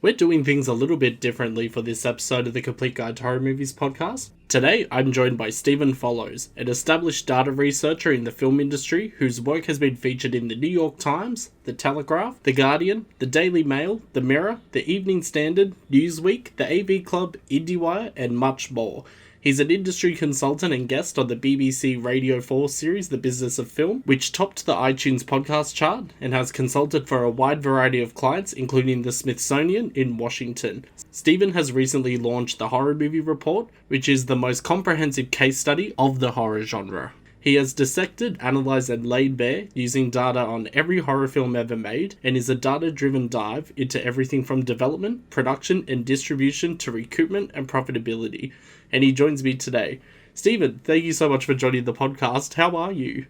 We're doing things a little bit differently for this episode of the Complete Guide to Horror Movies podcast. Today, I'm joined by Stephen Follows, an established data researcher in the film industry whose work has been featured in the New York Times, the Telegraph, the Guardian, the Daily Mail, the Mirror, the Evening Standard, Newsweek, the AV Club, Indiewire, and much more. He's an industry consultant and guest on the BBC Radio 4 series The Business of Film, which topped the iTunes podcast chart and has consulted for a wide variety of clients, including the Smithsonian in Washington. Stephen has recently launched the Horror Movie Report, which is the most comprehensive case study of the horror genre. He has dissected, analysed and laid bare using data on every horror film ever made and is a data-driven dive into everything from development, production and distribution to recoupment and profitability. And he joins me today. Stephen, thank you so much for joining the podcast. How are you?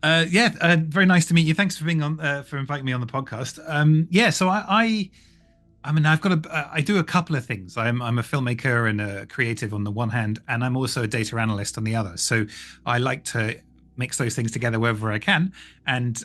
Very nice to meet you. Thanks for being on, for inviting me on the podcast. I do a couple of things. I'm a filmmaker and a creative on the one hand, and I'm also a data analyst on the other. So I like to mix those things together wherever I can. And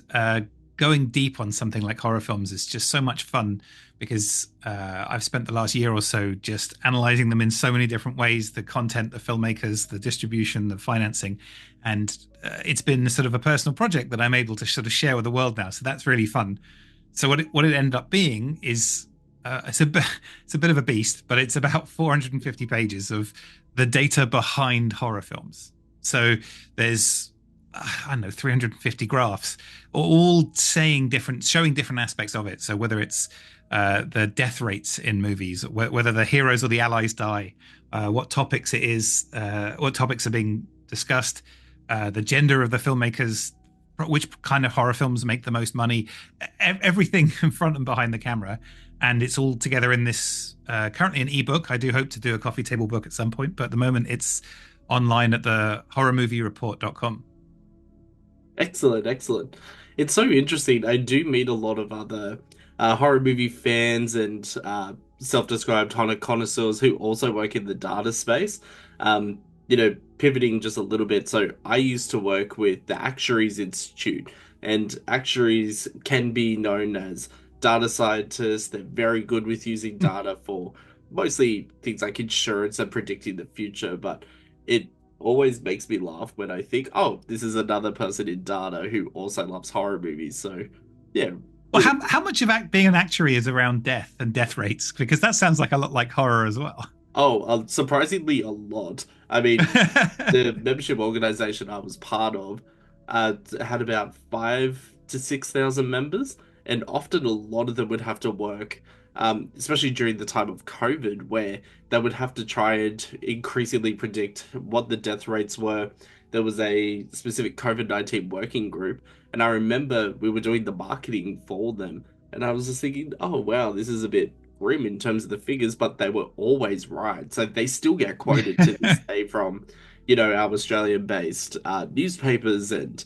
going deep on something like horror films is just so much fun because I've spent the last year or so just analyzing them in so many different ways, the content, the filmmakers, the distribution, the financing. And it's been sort of a personal project that I'm able to sort of share with the world now. So that's really fun. So what it ended up being is it's a bit of a beast, but it's about 450 pages of the data behind horror films. So there's 350 graphs, all showing different aspects of it. So whether it's the death rates in movies, whether the heroes or the allies die, what topics it is, what topics are being discussed, the gender of the filmmakers, which kind of horror films make the most money, everything in front and behind the camera. And it's all together in this, currently an ebook. I do hope to do a coffee table book at some point, but at the moment it's online at the horrormoviereport.com. Excellent. It's so interesting. I do meet a lot of other horror movie fans and self-described horror connoisseurs who also work in the data space. Pivoting just a little bit. So I used to work with the Actuaries Institute, and actuaries can be known as data scientists. They're very good with using data for mostly things like insurance and predicting the future, but it always makes me laugh when I think, oh, this is another person in data who also loves horror movies. So, yeah. Well, how much of being an actuary is around death and death rates? Because that sounds like a lot like horror as well. Oh, surprisingly a lot. I mean, the membership organization I was part of had about 5 to 6,000 members, and often a lot of them would have to work, especially during the time of COVID, where they would have to try and increasingly predict what the death rates were. There was a specific COVID-19 working group, and I remember we were doing the marketing for them, and I was just thinking, oh, wow, this is a bit grim in terms of the figures, but they were always right. So they still get quoted to this day from, our Australian-based newspapers and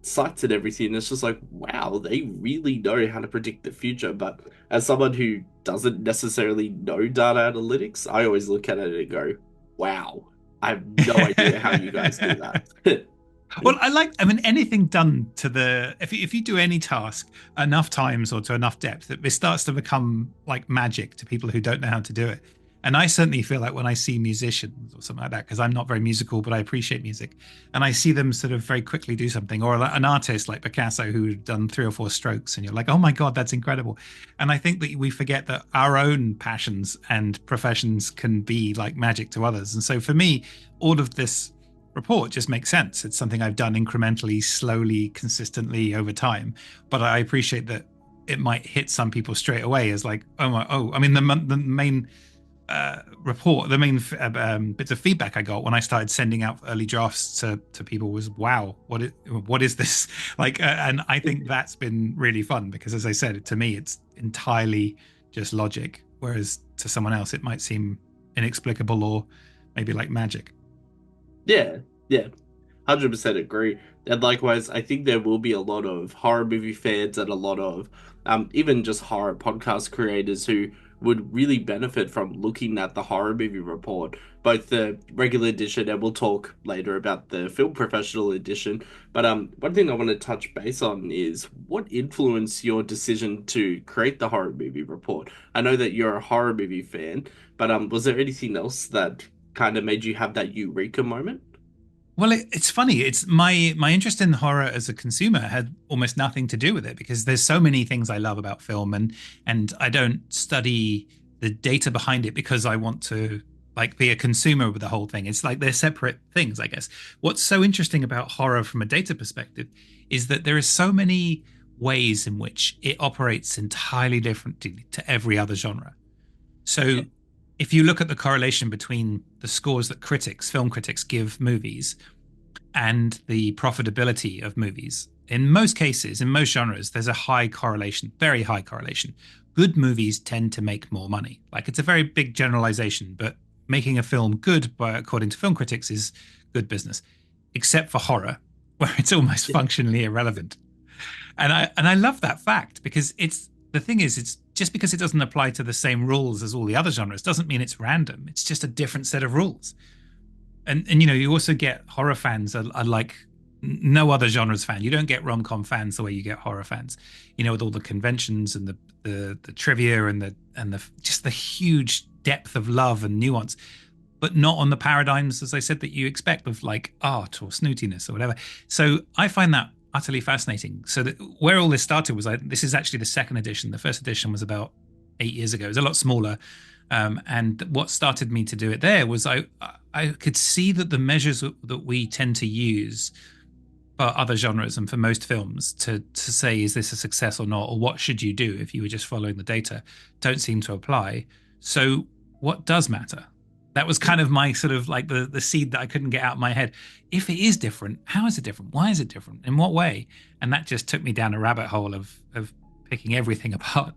sites and everything. It's just like, wow, they really know how to predict the future. But as someone who doesn't necessarily know data analytics, I always look at it and go, wow, I have no idea how you guys do that. Well, anything done to if you do any task enough times or to enough depth, it starts to become like magic to people who don't know how to do it. And I certainly feel like when I see musicians or something like that, because I'm not very musical, but I appreciate music, and I see them sort of very quickly do something, or an artist like Picasso who's done 3 or 4 strokes, and you're like, oh my God, that's incredible. And I think that we forget that our own passions and professions can be like magic to others. And so for me, all of this report just makes sense. It's something I've done incrementally, slowly, consistently over time. But I appreciate that it might hit some people straight away as like, the main report, the main bits of feedback I got when I started sending out early drafts to people was, wow, what is this? And I think that's been really fun because, as I said, to me, it's entirely just logic. Whereas to someone else, it might seem inexplicable or maybe like magic. Yeah, 100% agree. And likewise, I think there will be a lot of horror movie fans and a lot of even just horror podcast creators who would really benefit from looking at the horror movie report, both the regular edition and we'll talk later about the film professional edition. But one thing I want to touch base on is what influenced your decision to create the horror movie report. I know that you're a horror movie fan, but was there anything else that kind of made you have that eureka moment? Well, it's funny. It's my interest in horror as a consumer had almost nothing to do with it because there's so many things I love about film, and I don't study the data behind it because I want to like be a consumer with the whole thing. It's like they're separate things, I guess. What's so interesting about horror from a data perspective is that there are so many ways in which it operates entirely differently to every other genre. So if you look at the correlation between the scores that film critics give movies and the profitability of movies, in most cases, in most genres, there's a high correlation, very high correlation. Good movies tend to make more money. Like it's a very big generalization, but making a film good, according to film critics, is good business, except for horror, where it's almost functionally irrelevant. And I love that fact because the thing is, it's just because it doesn't apply to the same rules as all the other genres doesn't mean it's random. It's just a different set of rules. And you also get horror fans are like no other genres fan. You don't get rom-com fans the way you get horror fans. With all the conventions and the trivia and the just the huge depth of love and nuance, but not on the paradigms, as I said, that you expect of like art or snootiness or whatever. So I find that utterly fascinating. So where all this started was this is actually the second edition. The first edition was about 8 years ago. It was a lot smaller. And what started me to do it there was I could see that the measures that we tend to use for other genres and for most films to say, is this a success or not? Or what should you do if you were just following the data, don't seem to apply. So what does matter? That was kind of my sort of like the seed that I couldn't get out of my head. If it is different, how is it different? Why is it different? In what way? And that just took me down a rabbit hole of picking everything apart.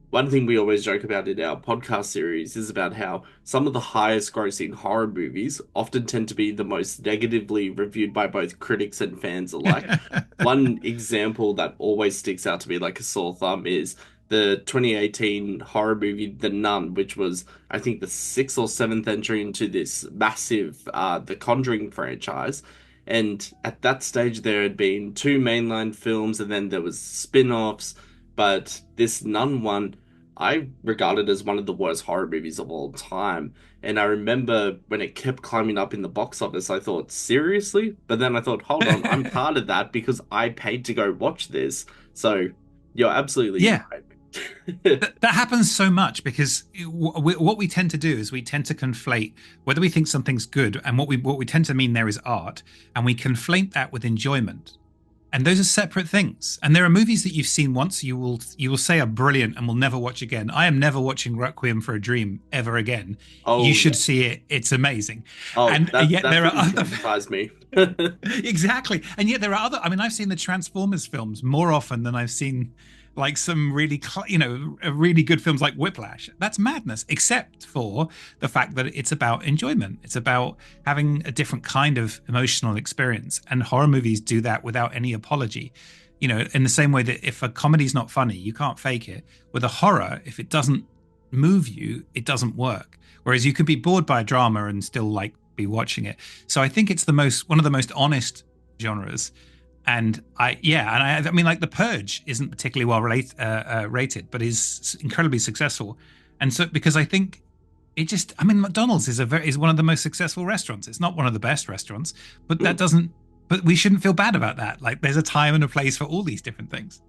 One thing we always joke about in our podcast series is about how some of the highest grossing horror movies often tend to be the most negatively reviewed by both critics and fans alike. One example that always sticks out to me like a sore thumb is the 2018 horror movie The Nun, which was, I think, the sixth or seventh entry into this massive The Conjuring franchise. And at that stage, there had been two mainline films, and then there was spin-offs. But this Nun one, I regarded as one of the worst horror movies of all time. And I remember when it kept climbing up in the box office, I thought, seriously? But then I thought, hold on, I'm part of that because I paid to go watch this. So you're absolutely Yeah. right. That happens so much because what we tend to do is we tend to conflate whether we think something's good, and what we tend to mean there is art, and we conflate that with enjoyment. And those are separate things. And there are movies that you've seen once you will say are brilliant and will never watch again. I am never watching Requiem for a Dream ever again. Oh, you should see it. It's amazing. Oh, and yet there are other traumatized me. Exactly. And yet there are other, I mean, I've seen the Transformers films more often than I've seen like some really, really good films like Whiplash. That's madness, except for the fact that it's about enjoyment. It's about having a different kind of emotional experience. And horror movies do that without any apology. In the same way that if a comedy's not funny, you can't fake it. With a horror, if it doesn't move you, it doesn't work. Whereas you can be bored by a drama and still like be watching it. So I think it's one of the most honest genres. And I mean, like The Purge isn't particularly well rated, but is incredibly successful. And so, because I think McDonald's is one of the most successful restaurants. It's not one of the best restaurants, but but we shouldn't feel bad about that. Like there's a time and a place for all these different things.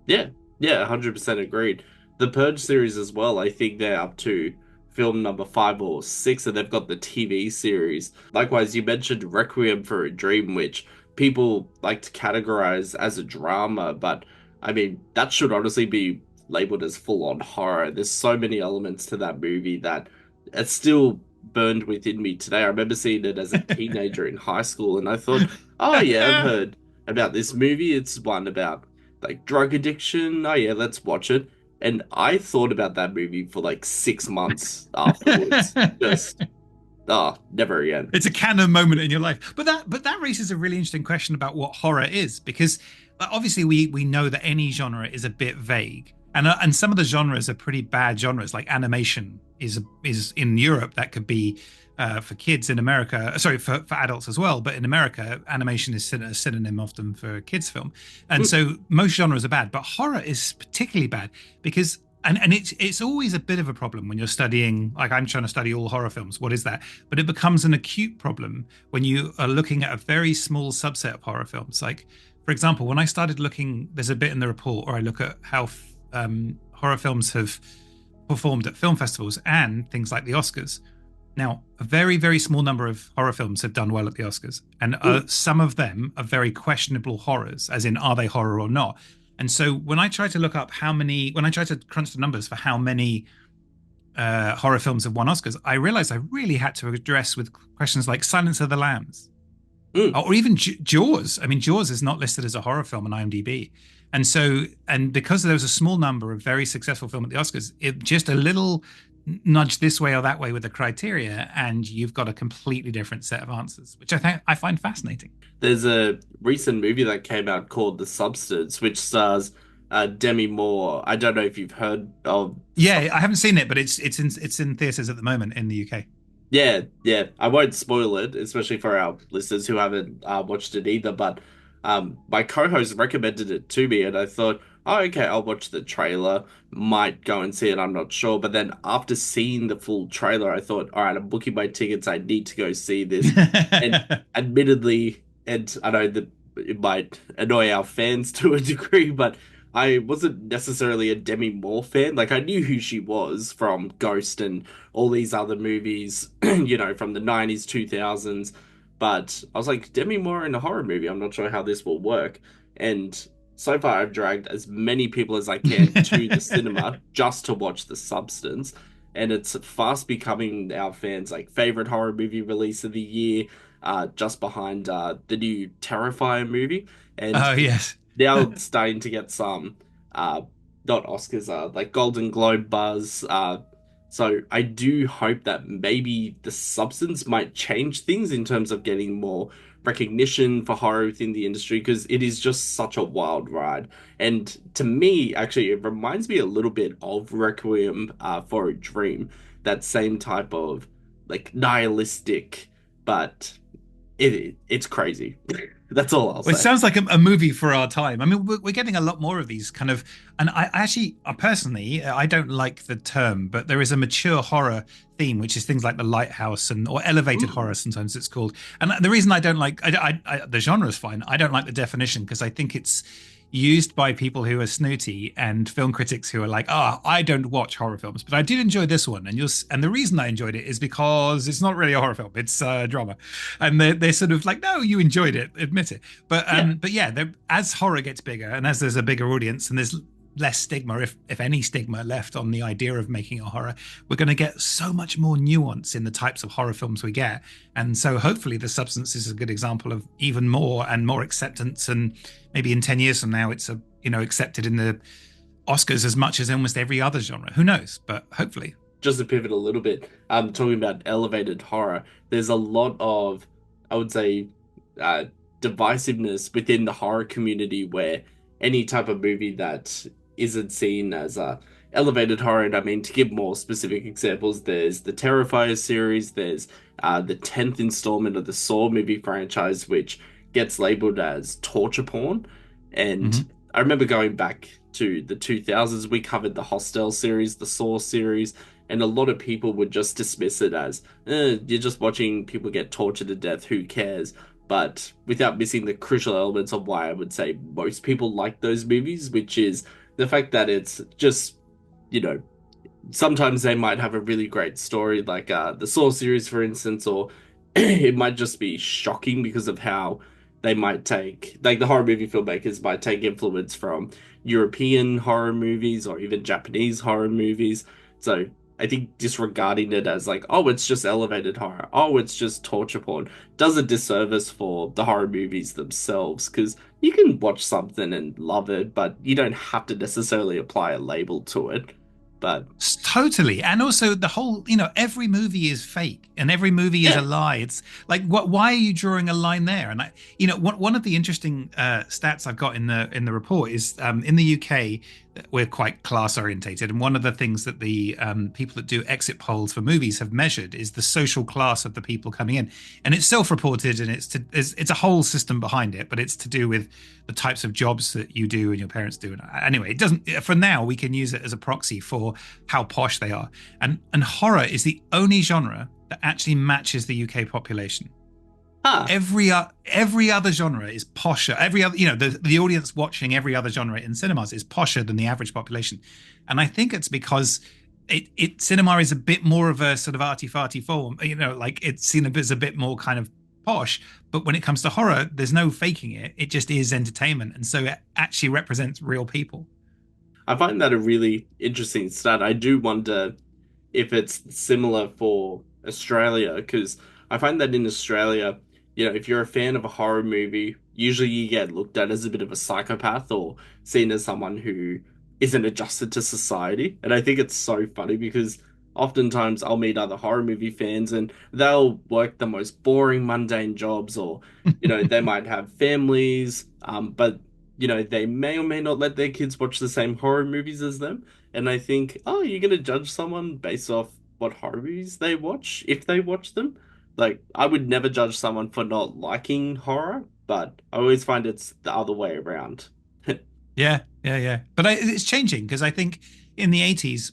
Yeah, 100% agreed. The Purge series as well, I think they're up to film number 5 or 6, and they've got the TV series. Likewise, you mentioned Requiem for a Dream, which people like to categorize as a drama, but I mean, that should honestly be labeled as full-on horror. There's so many elements to that movie that it's still burned within me today. I remember seeing it as a teenager in high school, and I thought, oh yeah, I've heard about this movie. It's one about like drug addiction. Oh yeah, let's watch it. And I thought about that movie for like 6 months afterwards. Just never again. It's a canon moment in your life. But that raises a really interesting question about what horror is, because obviously we know that any genre is a bit vague. And some of the genres are pretty bad genres. Like animation is in Europe that could be for kids. In America, sorry, for adults as well. But in America, animation is a synonym often for kids film. And Mm, so most genres are bad, but horror is particularly bad because and it's always a bit of a problem when you're studying. Like I'm trying to study all horror films. What is that? But it becomes an acute problem when you are looking at a very small subset of horror films. Like for example, when I started looking, there's a bit in the report where I look at how horror films have performed at film festivals and things like the Oscars. Now, a very, very small number of horror films have done well at the Oscars, and mm. some of them are very questionable horrors, as in, are they horror or not? And so, when I try to look up when I try to crunch the numbers for how many horror films have won Oscars, I realized I really had to address with questions like Silence of the Lambs, Mm. or even Jaws. I mean, Jaws is not listed as a horror film on IMDb. And so, and because there was a small number of very successful film at the Oscars, it just a little nudge this way or that way with the criteria, and you've got a completely different set of answers, which I find fascinating. There's a recent movie that came out called The Substance, which stars Demi Moore. I don't know if you've heard of. Yeah, I haven't seen it, but it's in theaters at the moment in the UK. Yeah, yeah. I won't spoil it, especially for our listeners who haven't watched it either. But my co-host recommended it to me, and I thought, oh, okay, I'll watch the trailer. Might go and see it. I'm not sure. But then after seeing the full trailer, I thought, all right, I'm booking my tickets. I need to go see this. And admittedly, and I know that it might annoy our fans to a degree, but I wasn't necessarily a Demi Moore fan. Like I knew who she was from Ghost and all these other movies, from the 90s, 2000s. But I was like, Demi Moore in a horror movie, I'm not sure how this will work. And so far, I've dragged as many people as I can to the cinema just to watch The Substance. And it's fast becoming our fans' like favorite horror movie release of the year, just behind the new Terrifier movie. And Oh yes. now starting to get some not Oscars, like Golden Globe buzz. So I do hope that maybe the substance might change things in terms of getting more recognition for horror within the industry because it is just such a wild ride. And to me, actually, it reminds me a little bit of Requiem for a Dream, that same type of like nihilistic, but it's crazy. That's all I'll Well, it say. sounds like a movie for our time. I mean, we're getting a lot more of these kind of, and I actually, personally, I don't like the term, but there is a mature horror theme, which is things like the lighthouse or elevated horror, sometimes it's called. And the reason I don't like, the genre is fine. I don't like the definition because I think it's used by people who are snooty and film critics who are like, oh, I don't watch horror films, but I did enjoy this one. And the reason I enjoyed it is because it's not really a horror film, it's a drama. And they're sort of like, no, you enjoyed it, admit it. Yeah. But yeah, as horror gets bigger and as there's a bigger audience and there's less stigma, if any stigma left on the idea of making a horror, we're going to get so much more nuance in the types of horror films we get. And so hopefully The Substance is a good example of even more and more acceptance. And maybe in 10 years from now, it's accepted in the Oscars as much as almost every other genre. Who knows? But hopefully. Just to pivot a little bit, talking about elevated horror, there's a lot of, I would say, uh, divisiveness within the horror community where any type of movie that isn't seen as elevated horror, and I mean, to give more specific examples, there's the Terrifier series, there's the 10th installment of the Saw movie franchise, which gets labeled as torture porn. And Mm-hmm. I remember going back to the 2000s, we covered the Hostel series, the Saw series, and a lot of people would just dismiss it as, you're just watching people get tortured to death, who cares? But without missing the crucial elements of why I would say most people like those movies, which is the fact that it's just, you know, sometimes they might have a really great story, like the Saw series, for instance, or it might just be shocking because of how they might take, like the horror movie filmmakers might take influence from European horror movies or even Japanese horror movies. So I think disregarding it as like, oh, it's just elevated horror, oh, it's just torture porn, does a disservice for the horror movies themselves because you can watch something and love it, but you don't have to necessarily apply a label to it. But Totally. And also the whole, every movie is fake and every movie is a yeah, lie. It's like, why are you drawing a line there? And one of the interesting stats I've got in the report is in the UK, we're quite class orientated. And one of the things that the people that do exit polls for movies have measured is the social class of the people coming in. And it's self-reported, and it's a whole system behind it, but it's to do with the types of jobs that you do and your parents do. And anyway, it doesn't. For now, we can use it as a proxy for how posh they are. And horror is the only genre that actually matches the UK population. Huh. Every other genre is posher. Every other, the audience watching every other genre in cinemas is posher than the average population, and I think it's because cinema is a bit more of a sort of arty-farty form. Like it's seen as a bit more kind of posh. But when it comes to horror, there's no faking it. It just is entertainment, and so it actually represents real people. I find that a really interesting stat. I do wonder if it's similar for Australia, because I find that in Australia, if you're a fan of a horror movie, usually you get looked at as a bit of a psychopath or seen as someone who isn't adjusted to society. And I think it's so funny because oftentimes I'll meet other horror movie fans and they'll work the most boring, mundane jobs, or, they might have families, but, they may or may not let their kids watch the same horror movies as them. And I think, oh, you're going to judge someone based off what horror movies they watch, if they watch them? Like, I would never judge someone for not liking horror, but I always find it's the other way around. Yeah, yeah, yeah. But it's changing because I think in the 80s,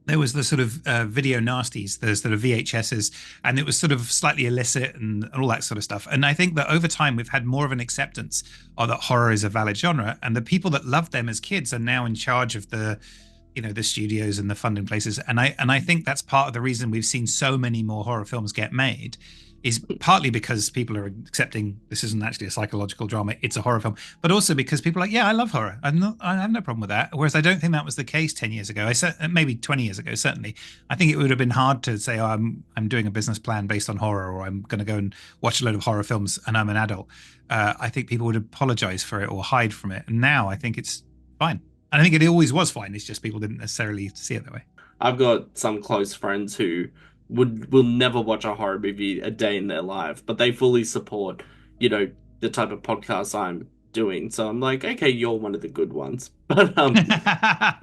there was the sort of video nasties, the sort of VHSs, and it was sort of slightly illicit and all that sort of stuff. And I think that over time, we've had more of an acceptance of that horror is a valid genre. And the people that loved them as kids are now in charge of the studios and the funding places. And I think that's part of the reason we've seen so many more horror films get made, is partly because people are accepting this isn't actually a psychological drama, it's a horror film, but also because people are like, yeah, I love horror. I have no problem with that. Whereas I don't think that was the case 10 years ago. I said maybe 20 years ago, certainly. I think it would have been hard to say, oh, I'm doing a business plan based on horror, or I'm going to go and watch a load of horror films and I'm an adult. I think people would apologize for it or hide from it. And now I think it's fine. And I think it always was fine. It's just people didn't necessarily see it that way. I've got some close friends who will never watch a horror movie a day in their life, but they fully support, the type of podcast I'm doing. So I'm like, okay, you're one of the good ones. But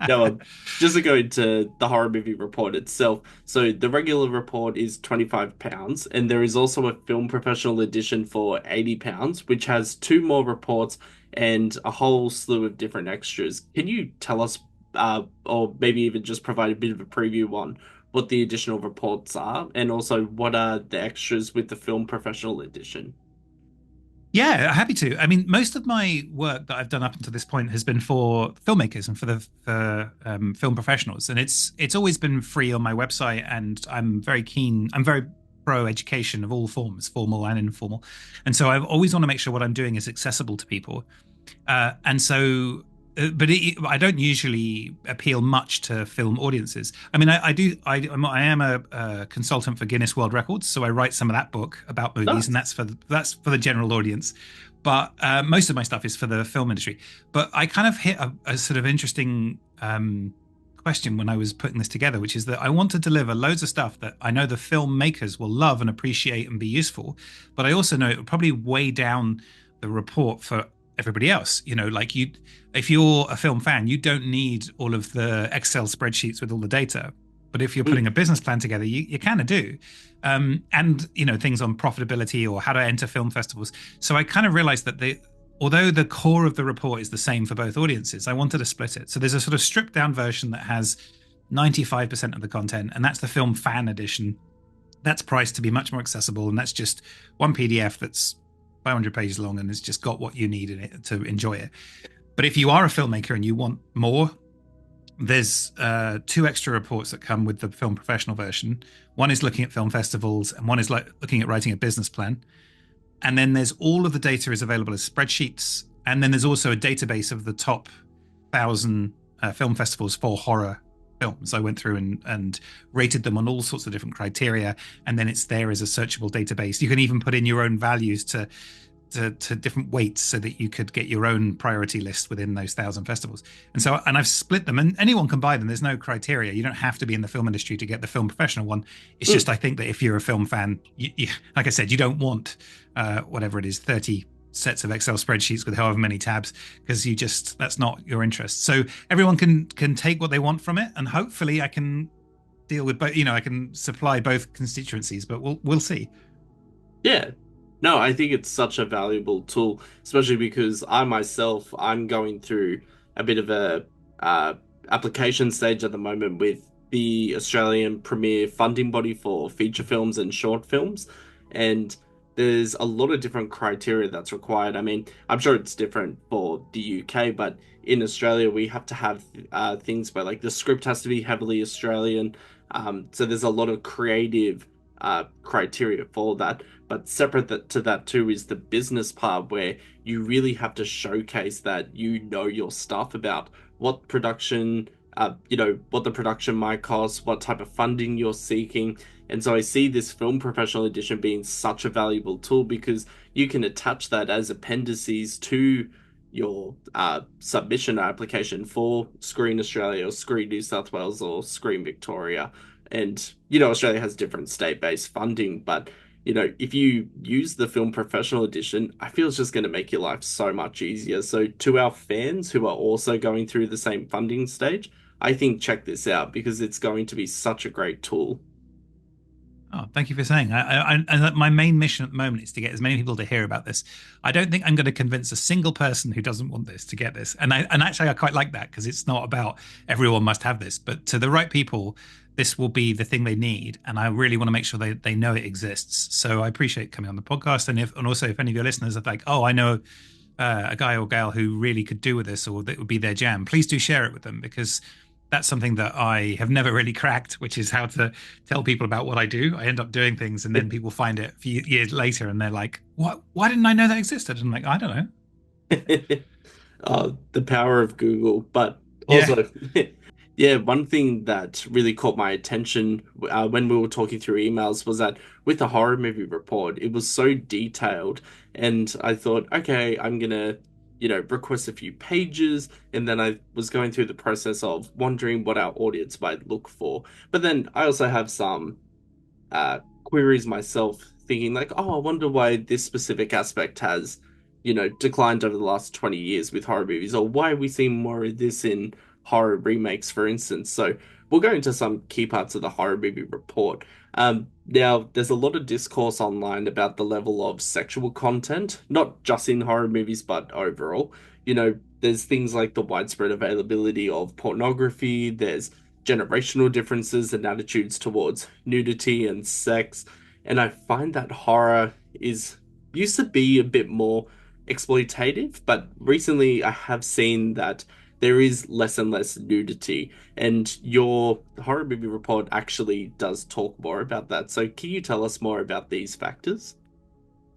no, just to go into the horror movie report itself. So the regular report is £25, and there is also a film professional edition for £80, which has two more reports and a whole slew of different extras. Can you tell us, or maybe even just provide a bit of a preview on what the additional reports are, and also what are the extras with the film professional edition? Yeah, happy to. I mean, most of my work that I've done up until this point has been for filmmakers and for film professionals, and it's always been free on my website. And I'm very keen. I'm very pro education of all forms, formal and informal, and so I always want to make sure what I'm doing is accessible to people. And so but I don't usually appeal much to film audiences. I mean, I do. I am a consultant for Guinness World Records, so I write some of that book about movies, and that's for the general audience. But most of my stuff is for the film industry. But I kind of hit a sort of interesting question when I was putting this together, which is that I want to deliver loads of stuff that I know the filmmakers will love and appreciate and be useful. But I also know it will probably weigh down the report for everybody else. Like if you're a film fan, you don't need all of the Excel spreadsheets with all the data. But if you're putting a business plan together, you kind of do. And things on profitability or how to enter film festivals. So I kind of realized that although the core of the report is the same for both audiences, I wanted to split it. So there's a sort of stripped down version that has 95% of the content, and that's the film fan edition. That's priced to be much more accessible, and that's just one PDF that's 500 pages long, and it's just got what you need in it to enjoy it. But if you are a filmmaker and you want more, there's two extra reports that come with the film professional version. One is looking at film festivals, and one is looking at writing a business plan. And then there's all of the data is available as spreadsheets. And then there's also a database of the top 1,000 film festivals for horror films. I went through and rated them on all sorts of different criteria. And then it's there as a searchable database. You can even put in your own values to different weights so that you could get your own priority list within those 1,000 festivals. And I've split them, and anyone can buy them. There's no criteria. You don't have to be in the film industry to get the film professional one. It's just, I think that if you're a film fan, you, like I said, you don't want whatever it is, 30 sets of Excel spreadsheets with however many tabs, because that's not your interest. So everyone can take what they want from it, and hopefully I can deal with both. I can supply both constituencies, but we'll see. Yeah. No, I think it's such a valuable tool, especially because I'm going through a bit of a uh, application stage at the moment with the Australian premier funding body for feature films and short films. And there's a lot of different criteria that's required. I mean, I'm sure it's different for the UK, but in Australia, we have to have things where like the script has to be heavily Australian. So there's a lot of creative criteria for that. But to that too is the business part where you really have to showcase that you know your stuff about what production, what the production might cost, what type of funding you're seeking. And so I see this film professional edition being such a valuable tool because you can attach that as appendices to your submission application for Screen Australia or Screen New South Wales or Screen Victoria. And, Australia has different state-based funding, but if you use the Film Professional Edition, I feel it's just going to make your life so much easier. So, to our fans who are also going through the same funding stage, I think check this out because it's going to be such a great tool. Oh, thank you for saying. My main mission at the moment is to get as many people to hear about this. I don't think I'm going to convince a single person who doesn't want this to get this. And actually, I quite like that because it's not about everyone must have this, but to the right people, this will be the thing they need. And I really want to make sure they know it exists. So I appreciate coming on the podcast. And also if any of your listeners are like, oh, I know a guy or gal who really could do with this, or that would be their jam, please do share it with them, because that's something that I have never really cracked, which is how to tell people about what I do. I end up doing things and then people find it a few years later and they're like, "What? Why didn't I know that existed?" And I'm like, I don't know. The power of Google. But Yeah. also, yeah, one thing that really caught my attention when we were talking through emails was that with the horror movie report, it was so detailed. And I thought, okay, I'm gonna, request a few pages. And then I was going through the process of wondering what our audience might look for. But then I also have some queries myself, thinking like, oh, I wonder why this specific aspect has, declined over the last 20 years with horror movies, or why are we seeing more of this in horror remakes, for instance. So we'll go into some key parts of the horror movie report. Now, there's a lot of discourse online about the level of sexual content, not just in horror movies, but overall. There's things like the widespread availability of pornography, there's generational differences and attitudes towards nudity and sex. And I find that horror is used to be a bit more exploitative, but recently I have seen that there is less and less nudity, and your horror movie report actually does talk more about that. So, can you tell us more about these factors?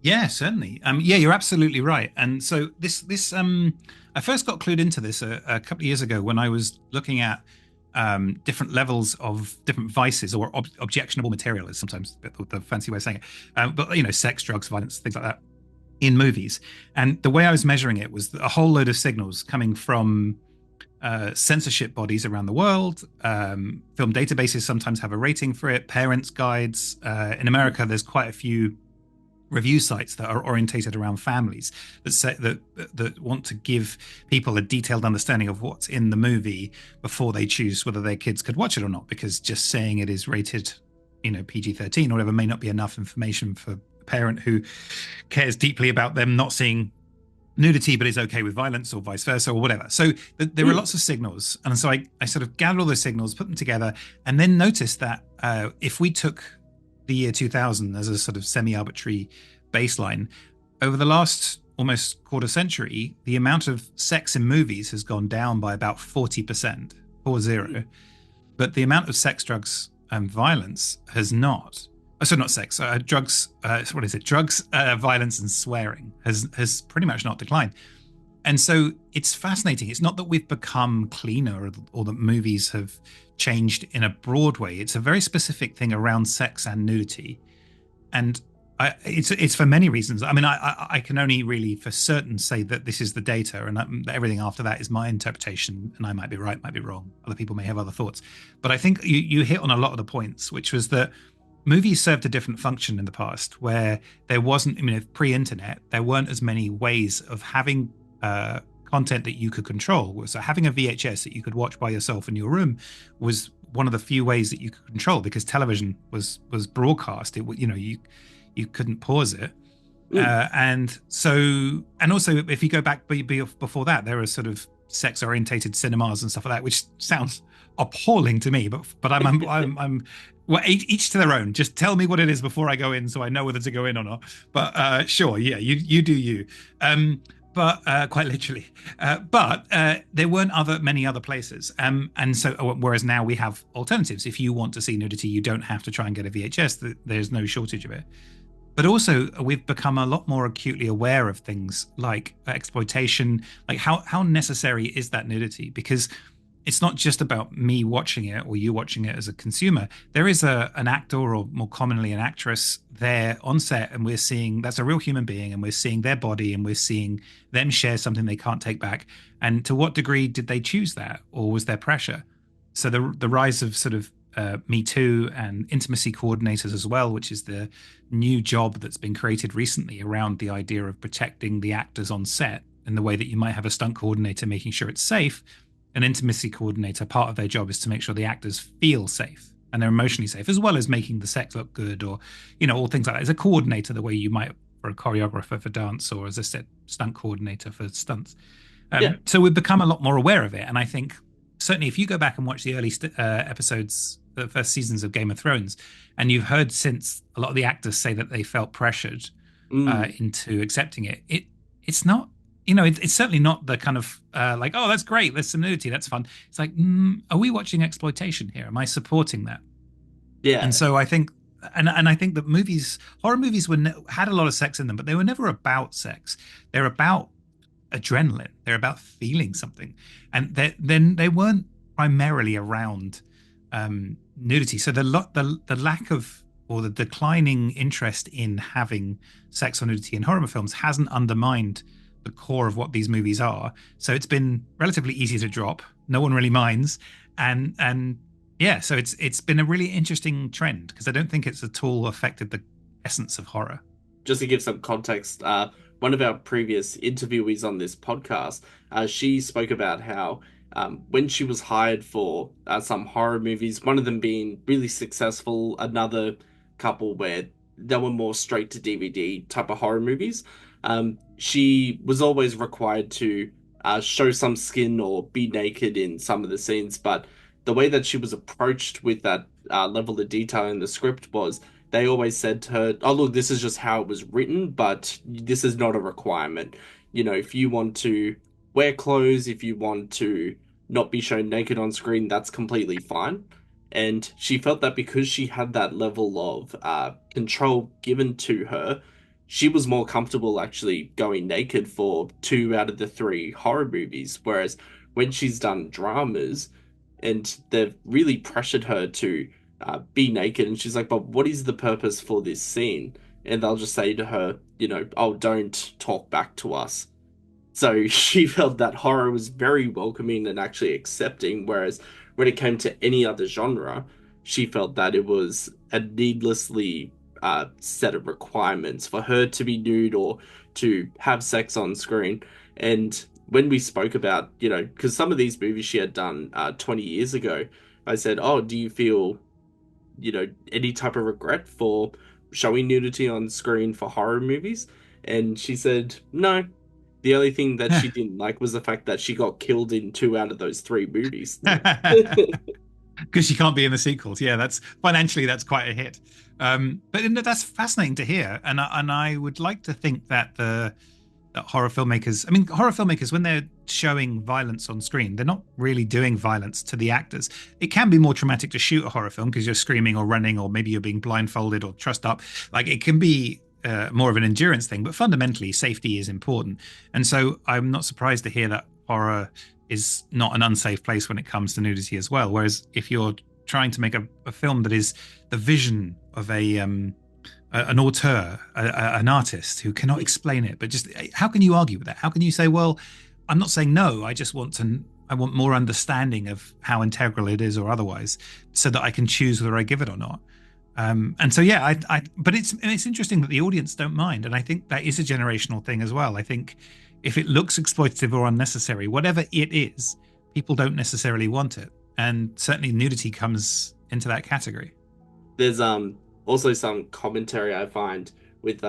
Yeah, certainly. Yeah, you're absolutely right. And so I first got clued into this a couple of years ago when I was looking at different levels of different vices, or objectionable material is sometimes the fancy way of saying it. But sex, drugs, violence, things like that in movies. And the way I was measuring it was a whole load of signals coming from censorship bodies around the world. Film databases sometimes have a rating for it. Parents' guides. In America, there's quite a few review sites that are orientated around families that want to give people a detailed understanding of what's in the movie before they choose whether their kids could watch it or not, because just saying it is rated PG-13 or whatever may not be enough information for a parent who cares deeply about them not seeing nudity but is okay with violence, or vice versa, or whatever. So there are lots of signals, and so I sort of gathered all those signals, put them together, and then noticed that if we took the year 2000 as a sort of semi-arbitrary baseline, over the last almost quarter century, the amount of sex in movies has gone down by about 40%, 40, but the amount of sex, drugs, and violence has not. So not sex, drugs. What is it? Drugs, violence, and swearing has pretty much not declined. And so it's fascinating. It's not that we've become cleaner, or that movies have changed in a broad way. It's a very specific thing around sex and nudity, and it's for many reasons. I mean, I can only really for certain say that this is the data, and everything after that is my interpretation. And I might be right, might be wrong. Other people may have other thoughts, but I think you hit on a lot of the points, which was that movies served a different function in the past, where there wasn't, I mean, pre-internet, there weren't as many ways of having content that you could control. So having a VHS that you could watch by yourself in your room was one of the few ways that you could control, because television was broadcast. You couldn't pause it. And also, if you go back before that, there are sort of sex orientated cinemas and stuff like that, which sounds appalling to me. But I'm well, each to their own. Just tell me what it is before I go in, so I know whether to go in or not. But sure, yeah, you do you. But quite literally. But there weren't many other places. And so, whereas now we have alternatives. If you want to see nudity, you don't have to try and get a VHS. There's no shortage of it. But also, we've become a lot more acutely aware of things like exploitation. Like how necessary is that nudity? Because it's not just about me watching it or you watching it as a consumer. There is an actor, or more commonly an actress, there on set, and we're seeing that's a real human being, and we're seeing their body, and we're seeing them share something they can't take back. And to what degree did they choose that, or was there pressure? So the rise of sort of Me Too and intimacy coordinators as well, which is the new job that's been created recently around the idea of protecting the actors on set in the way that you might have a stunt coordinator making sure it's safe. An intimacy coordinator, part of their job is to make sure the actors feel safe and they're emotionally safe, as well as making the sex look good, or, all things like that. As a coordinator, the way you might for a choreographer for dance, or as I said, stunt coordinator for stunts. So we've become a lot more aware of it. And I think certainly if you go back and watch the early episodes, the first seasons of Game of Thrones, and you've heard since a lot of the actors say that they felt pressured into accepting it. It's not, it's certainly not the kind of like, oh, that's great, there's some nudity, that's fun. It's like, are we watching exploitation here? Am I supporting that? Yeah. And so I think, and I think that horror movies had a lot of sex in them, but they were never about sex. They're about adrenaline. They're about feeling something, and then they weren't primarily around nudity. So the lack of, or the declining interest in having sex or nudity in horror films hasn't undermined the core of what these movies are. So it's been relatively easy to drop. No one really minds, and yeah, so it's been a really interesting trend, because I don't think it's at all affected the essence of horror. Just to give some context, one of our previous interviewees on this podcast, she spoke about how when she was hired for some horror movies, one of them being really successful, another couple where they were more straight to DVD type of horror movies, she was always required to show some skin or be naked in some of the scenes. But the way that she was approached with that level of detail in the script was, they always said to her, oh, look, this is just how it was written, but this is not a requirement. If you want to wear clothes, if you want to not be shown naked on screen, that's completely fine. And she felt that because she had that level of control given to her, she was more comfortable actually going naked for 2 out of the 3 horror movies. Whereas when she's done dramas and they've really pressured her to be naked, and she's like, but what is the purpose for this scene? And they'll just say to her, oh, don't talk back to us. So she felt that horror was very welcoming and actually accepting, whereas when it came to any other genre, she felt that it was a needlessly set of requirements for her to be nude or to have sex on screen. And when we spoke about, because some of these movies she had done 20 years ago, I said, oh, do you feel, any type of regret for showing nudity on screen for horror movies? And she said, no. The only thing that she didn't like was the fact that she got killed in 2 out of those 3 movies. Because she can't be in the sequels. Yeah, that's financially, that's quite a hit. But that's fascinating to hear. And I would like to think that that horror filmmakers, when they're showing violence on screen, they're not really doing violence to the actors. It can be more traumatic to shoot a horror film because you're screaming or running, or maybe you're being blindfolded or trussed up. Like, it can be more of an endurance thing, but fundamentally safety is important. And so I'm not surprised to hear that horror is not an unsafe place when it comes to nudity as well. Whereas if you're trying to make a film that is the vision of an auteur, an artist who cannot explain it, but just, how can you argue with that? How can you say, well, I'm not saying no, I want more understanding of how integral it is or otherwise, so that I can choose whether I give it or not. And so yeah, but it's interesting that the audience don't mind, and I think that is a generational thing as well. I think if it looks exploitative or unnecessary, whatever it is, people don't necessarily want it, and certainly nudity comes into that category. There's also some commentary I find with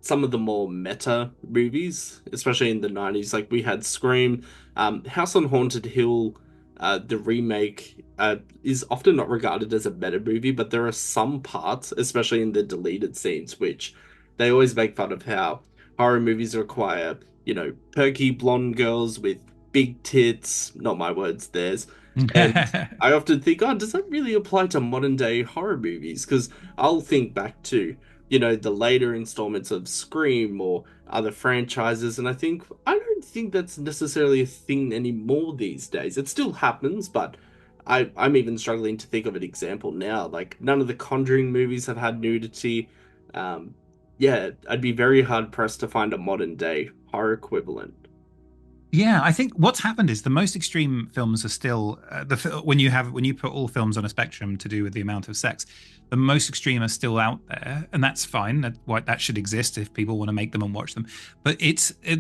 some of the more meta movies, especially in the 90s. Like we had Scream, House on Haunted Hill, the remake is often not regarded as a meta movie, but there are some parts, especially in the deleted scenes, which they always make fun of how horror movies require, perky blonde girls with big tits, not my words, theirs. And I often think, oh, does that really apply to modern day horror movies? Because I'll think back to, the later installments of Scream or other franchises, and I don't think that's necessarily a thing anymore these days. It still happens, but I'm even struggling to think of an example now. Like none of the Conjuring movies have had nudity. Um, yeah, I'd be very hard pressed to find a modern day horror equivalent. Yeah, I think what's happened is the most extreme films are still when you put all films on a spectrum to do with the amount of sex, the most extreme are still out there, and that's fine. That should exist if people want to make them and watch them. But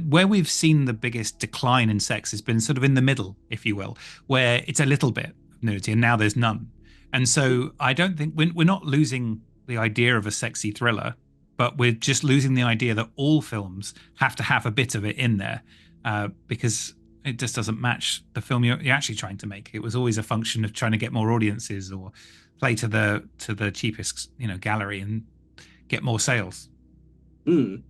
where we've seen the biggest decline in sex has been sort of in the middle, if you will, where it's a little bit of nudity and now there's none. And so I don't think we're not losing the idea of a sexy thriller, but we're just losing the idea that all films have to have a bit of it in there because it just doesn't match the film you're actually trying to make. It was always a function of trying to get more audiences or play to the cheapest gallery and get more sales. Mm.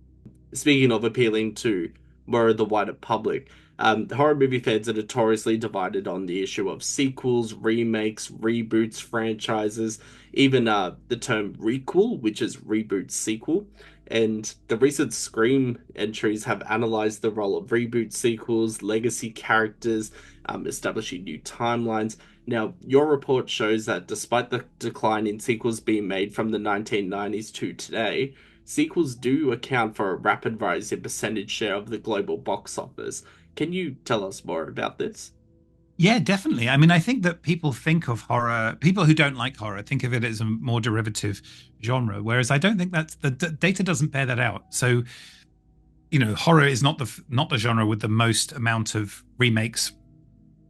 Speaking of appealing to more of the wider public, horror movie fans are notoriously divided on the issue of sequels, remakes, reboots, franchises, even the term requel, which is reboot sequel. And the recent Scream entries have analyzed the role of reboot sequels, legacy characters, establishing new timelines. Now, your report shows that despite the decline in sequels being made from the 1990s to today, sequels do account for a rapid rise in percentage share of the global box office. Can you tell us more about this? Yeah, definitely. I mean, I think that people think of horror, people who don't like horror think of it as a more derivative genre, whereas I don't think that's data doesn't bear that out. So, horror is not the genre with the most amount of remakes,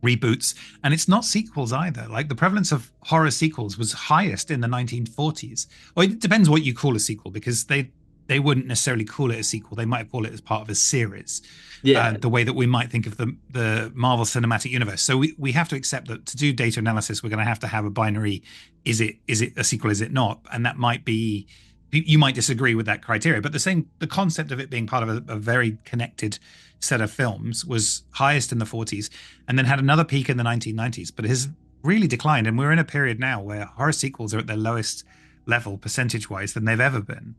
reboots, and it's not sequels either. Like the prevalence of horror sequels was highest in the 1940s. Or it depends what you call a sequel, because they wouldn't necessarily call it a sequel. They might call it as part of a series, Yeah. the way that we might think of the Marvel Cinematic Universe. So we have to accept that to do data analysis, we're going to have a binary. Is it a sequel? Is it not? And that might be, you might disagree with that criteria, but the concept of it being part of a very connected set of films was highest in the 40s and then had another peak in the 1990s, but it has really declined. And we're in a period now where horror sequels are at their lowest level percentage wise than they've ever been.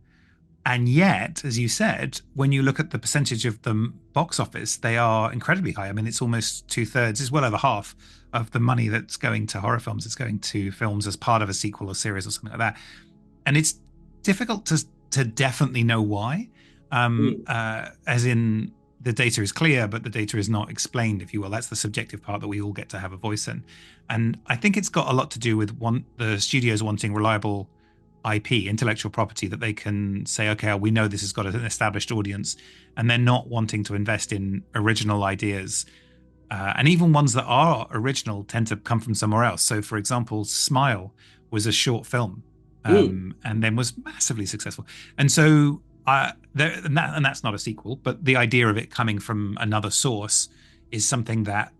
And yet, as you said, when you look at the percentage of the box office, they are incredibly high. I mean, it's almost two-thirds, it's well over half of the money that's going to horror films. It's going to films as part of a sequel or series or something like that. And it's difficult to definitely know why. Mm. As in, the data is clear, but the data is not explained, if you will. That's the subjective part that we all get to have a voice in. And I think it's got a lot to do with the studios wanting reliable IP, intellectual property, that they can say, okay, we know this has got an established audience, and they're not wanting to invest in original ideas. And even ones that are original tend to come from somewhere else. So, for example, Smile was a short film, Mm. and then was massively successful. And so, and that's not a sequel, but the idea of it coming from another source is something that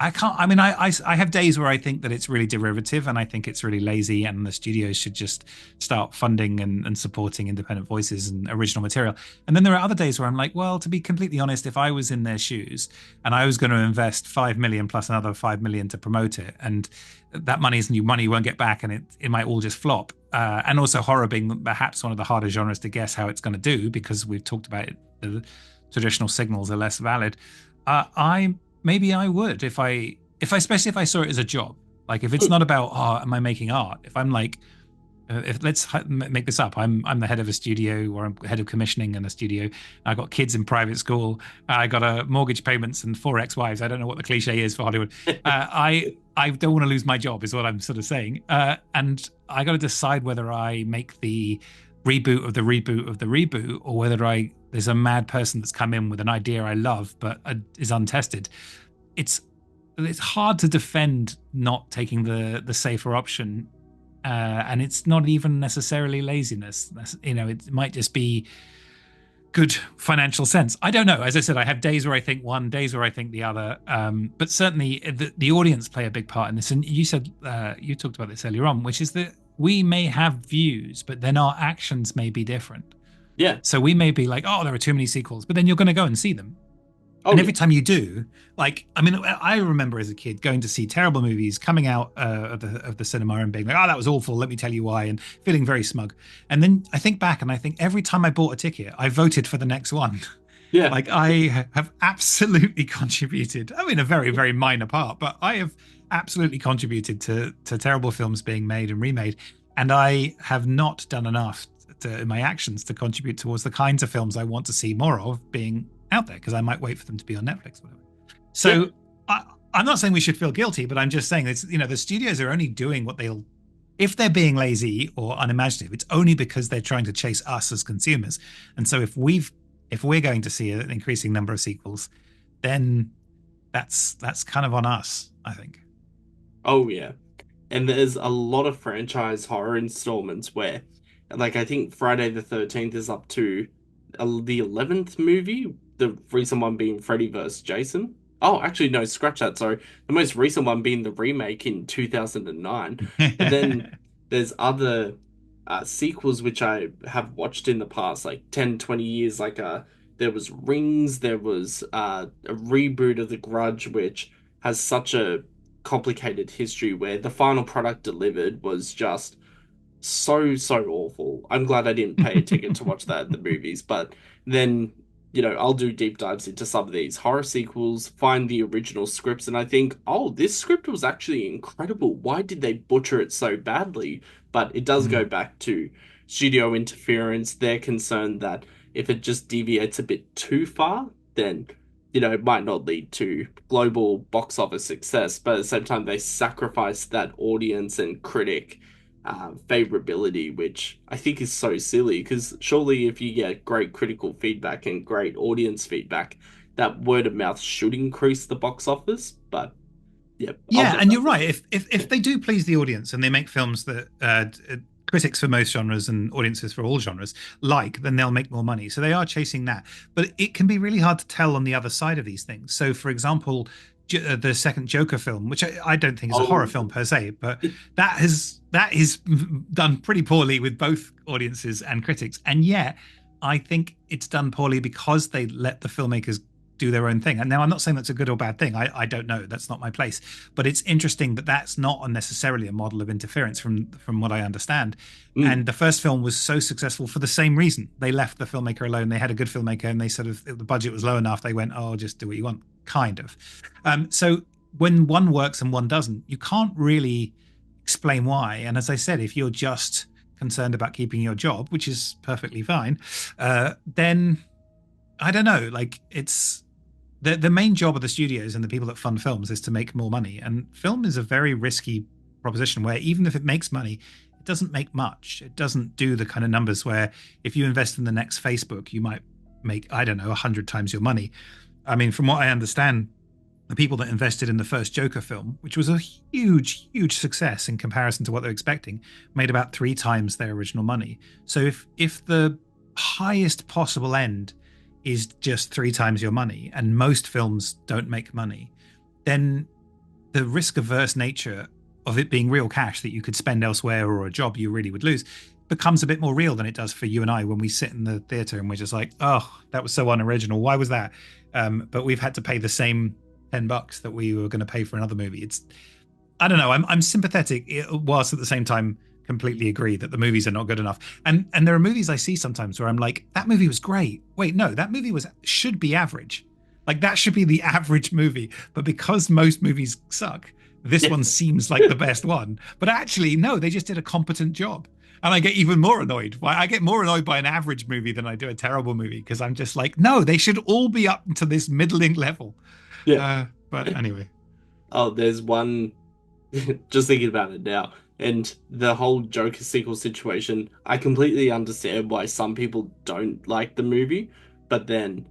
I can't. I mean, I have days where I think that it's really derivative, and I think it's really lazy, and the studios should just start funding and supporting independent voices and original material. And then there are other days where I'm like, well, to be completely honest, if I was in their shoes and I was going to invest 5 million plus another 5 million to promote it, and that money's new money, you won't get back, and it might all just flop. And also horror being perhaps one of the harder genres to guess how it's going to do, because we've talked about it, the traditional signals are less valid. Maybe I would especially if I saw it as a job. Like if it's Mm. not about, oh, am I making art? If I'm like, if let's make this up, I'm the head of a studio, or I'm head of commissioning in a studio. I got kids in private school. I got a mortgage payments and 4 ex-wives. I don't know what the cliche is for Hollywood. I don't want to lose my job, is what I'm sort of saying. And I got to decide whether I make the reboot of the reboot of the reboot, or whether I there's a mad person that's come in with an idea I love but is untested. It's it's hard to defend not taking the safer option, and it's not even necessarily laziness. It might just be good financial sense. I don't know. As I said, I have days where I think one, days where I think the other. But certainly the audience play a big part in this. And you said you talked about this earlier on, which is that we may have views, but then our actions may be different. Yeah. So we may be like, oh, there are too many sequels, but then you're going to go and see them. Oh, And yeah. every time you do, like, I mean, I remember as a kid going to see terrible movies, coming out of the cinema and being like, "Oh, that was awful. Let me tell you why," and feeling very smug. And then I think back and I think every time I bought a ticket, I voted for the next one. Yeah. Like I have absolutely contributed. I mean, a very very minor part, but I have absolutely contributed to terrible films being made and remade, and I have not done enough in my actions to contribute towards the kinds of films I want to see more of being out there, because I might wait for them to be on Netflix or whatever. So I'm not saying we should feel guilty, but I'm just saying it's, the studios are only doing what they'll, if they're being lazy or unimaginative, it's only because they're trying to chase us as consumers. And so if we're going to see an increasing number of sequels, then that's kind of on us, I think. Oh, yeah. And there's a lot of franchise horror installments where, like, I think Friday the 13th is up to the 11th movie, the recent one being Freddy vs. Jason. Oh, actually, no, scratch that. Sorry. The most recent one being the remake in 2009. But then there's other sequels which I have watched in the past, like 10, 20 years. Like, there was Rings, there was a reboot of The Grudge, which has such a complicated history where the final product delivered was just so awful. I'm glad I didn't pay a ticket to watch that at the movies, but then, I'll do deep dives into some of these horror sequels, find the original scripts, and I think, oh, this script was actually incredible. Why did they butcher it so badly? But it does go back to studio interference. They're concerned that if it just deviates a bit too far, then it might not lead to global box office success, but at the same time, they sacrifice that audience and critic favorability, which I think is so silly, because surely if you get great critical feedback and great audience feedback, that word of mouth should increase the box office. But yeah, Yeah, and you're right. If they do please the audience and they make films that critics for most genres and audiences for all genres like, then they'll make more money. So they are chasing that. But it can be really hard to tell on the other side of these things. So, for example, the second Joker film, which I don't think is a horror film per se, but that is done pretty poorly with both audiences and critics. And yet, I think it's done poorly because they let the filmmakers do their own thing. And now I'm not saying that's a good or bad thing. I don't know. That's not my place. But it's interesting that that's not necessarily a model of interference from what I understand. And the first film was so successful for the same reason. They left the filmmaker alone. They had a good filmmaker, and they sort of, the budget was low enough. They went, oh, just do what you want, kind of. So when one works and one doesn't, you can't really explain why. And as I said, if you're just concerned about keeping your job, which is perfectly fine, then I don't know. Like, it's the main job of the studios and the people that fund films is to make more money. And film is a very risky proposition where even if it makes money, it doesn't make much. It doesn't do the kind of numbers where if you invest in the next Facebook, you might make, I don't know, 100 times your money. I mean, from what I understand, the people that invested in the first Joker film, which was a huge success in comparison to what they're expecting, made about 3 times their original money. So if the highest possible end is just 3 times your money, and most films don't make money, then the risk-averse nature of it being real cash that you could spend elsewhere or a job you really would lose becomes a bit more real than it does for you and I when we sit in the theater and we're just like, oh, that was so unoriginal. Why was that? But we've had to pay the same $10 that we were going to pay for another movie. It's, I don't know. I'm sympathetic whilst at the same time completely agree that the movies are not good enough. And there are movies I see sometimes where I'm like, that movie was great. Wait, no, that movie should be average. Like, that should be the average movie. But because most movies suck, this one seems like the best one. But actually, no, they just did a competent job. And I get even more annoyed. I get more annoyed by an average movie than I do a terrible movie, because I'm just like, no, they should all be up to this middling level. Yeah. But anyway. Oh, there's one, just thinking about it now. And the whole Joker sequel situation, I completely understand why some people don't like the movie, but then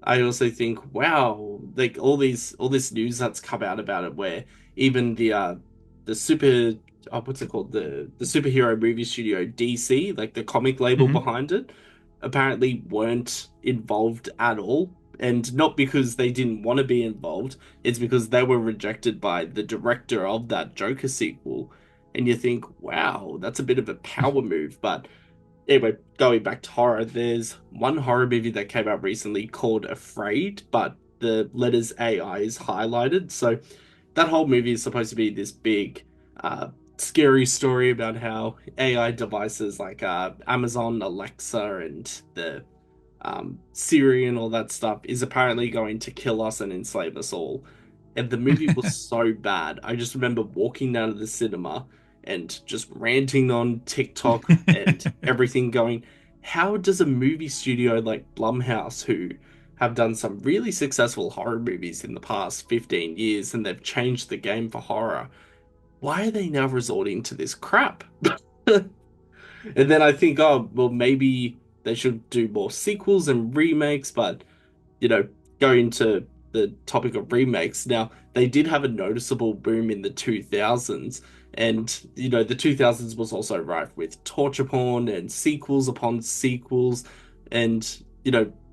I also think, wow, like all this news that's come out about it, where even the super what's it called, the superhero movie studio DC, like the comic label Hmm. behind it, apparently weren't involved at all. And not because they didn't want to be involved, it's because they were rejected by the director of that Joker sequel. And you think, wow, that's a bit of a power move. But anyway, going back to horror, there's one horror movie that came out recently called Afraid, but the letters AI is highlighted. So that whole movie is supposed to be this big, scary story about how AI devices like Amazon Alexa and the Siri and all that stuff is apparently going to kill us and enslave us all. And the movie was so bad. I just remember walking down to the cinema and just ranting on TikTok and everything, going, how does a movie studio like Blumhouse, who have done some really successful horror movies in the past 15 years and they've changed the game for horror, why are they now resorting to this crap? And then I think, oh, well, maybe they should do more sequels and remakes, but you know, going to the topic of remakes, now they did have a noticeable boom in the 2000s, and the 2000s was also rife with torture porn and sequels upon sequels, and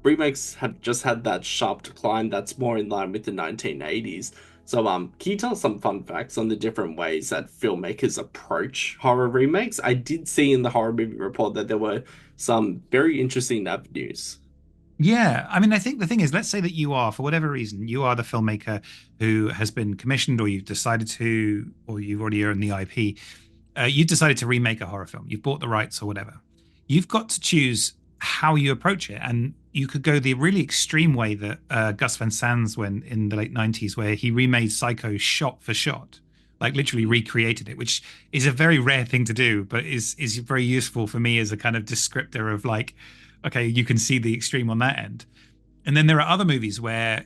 remakes have just had that sharp decline that's more in line with the 1980s. So, can you tell us some fun facts on the different ways that filmmakers approach horror remakes? I did see in the horror movie report that there were some very interesting avenues. Yeah, I mean, I think the thing is, let's say that you are, for whatever reason, you are the filmmaker who has been commissioned, or you've decided to, or you've already owned the IP. You've decided to remake a horror film. You've bought the rights or whatever. You've got to choose how you approach it, and you could go the really extreme way that Gus Van Sant went in the late '90s, where he remade Psycho shot for shot, like literally recreated it, which is a very rare thing to do, but is very useful for me as a kind of descriptor of like, okay, you can see the extreme on that end. And then there are other movies where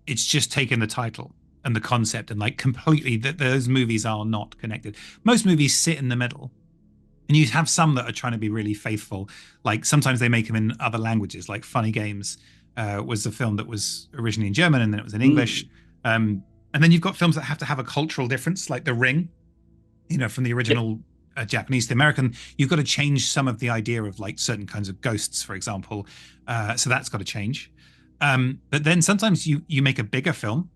it's just taken the title and the concept and like completely that those movies are not connected. Most movies sit in the middle. And you have some that are trying to be really faithful. Like sometimes they make them in other languages, like Funny Games was a film that was originally in German and then it was in English. Mm. And then you've got films that have to have a cultural difference, like The Ring, from the Yep. original Japanese to American. You've got to change some of the idea of like certain kinds of ghosts, for example. So that's got to change. But then sometimes you make a bigger film,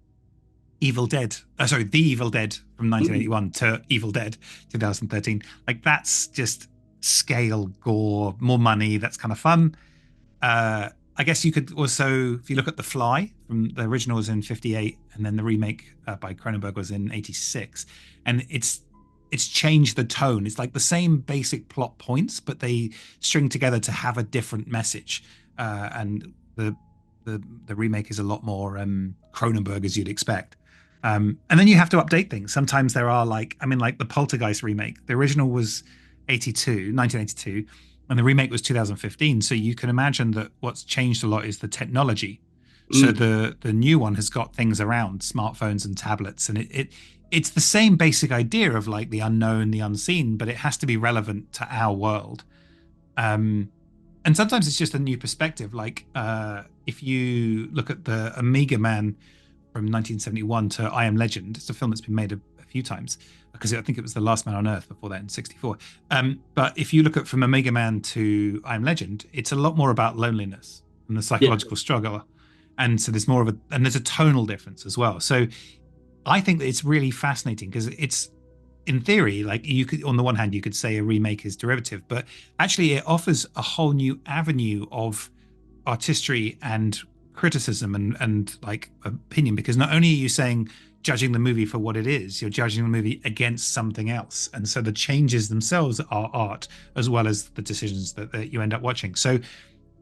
Evil Dead. Sorry, The Evil Dead from Mm. 1981 to Evil Dead 2013. Like that's just scale, gore, more money. That's kind of fun. I guess you could also, if you look at The Fly, from the original was in '58, and then the remake by Cronenberg was in '86, and it's changed the tone. It's like the same basic plot points, but they string together to have a different message. And the remake is a lot more Cronenberg as you'd expect. And then you have to update things. Sometimes there are like, I mean, like the Poltergeist remake. The original was 1982, and the remake was 2015. So you can imagine that what's changed a lot is the technology. So Mm. the new one has got things around smartphones and tablets, and it's the same basic idea of like the unknown, the unseen, but it has to be relevant to our world. Um, and sometimes it's just a new perspective. Like if you look at the Amiga Man from 1971 to I Am Legend, it's a film that's been made a few times because I think it was The Last Man on Earth before that in '64. But if you look at from Amiga Man to I Am Legend, it's a lot more about loneliness and the Yeah. psychological struggle. And so there's more of and there's a tonal difference as well. So I think that it's really fascinating because it's in theory, like you could, on the one hand, you could say a remake is derivative, but actually it offers a whole new avenue of artistry and criticism and like opinion, because not only are you saying judging the movie for what it is, you're judging the movie against something else. And so the changes themselves are art as well as the decisions that you end up watching. So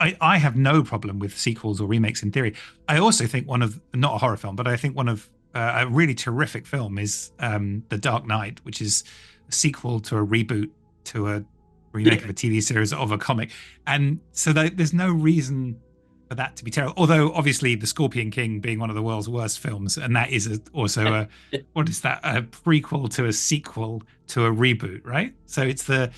I have no problem with sequels or remakes in theory. I also think one of, not a horror film, but I think one of a really terrific film is The Dark Knight, which is a sequel to a reboot to a remake Yeah. of a TV series of a comic. And so there's no reason for that to be terrible. Although obviously The Scorpion King being one of the world's worst films, and that is also a what is that, a prequel to a sequel to a reboot, right? So it's the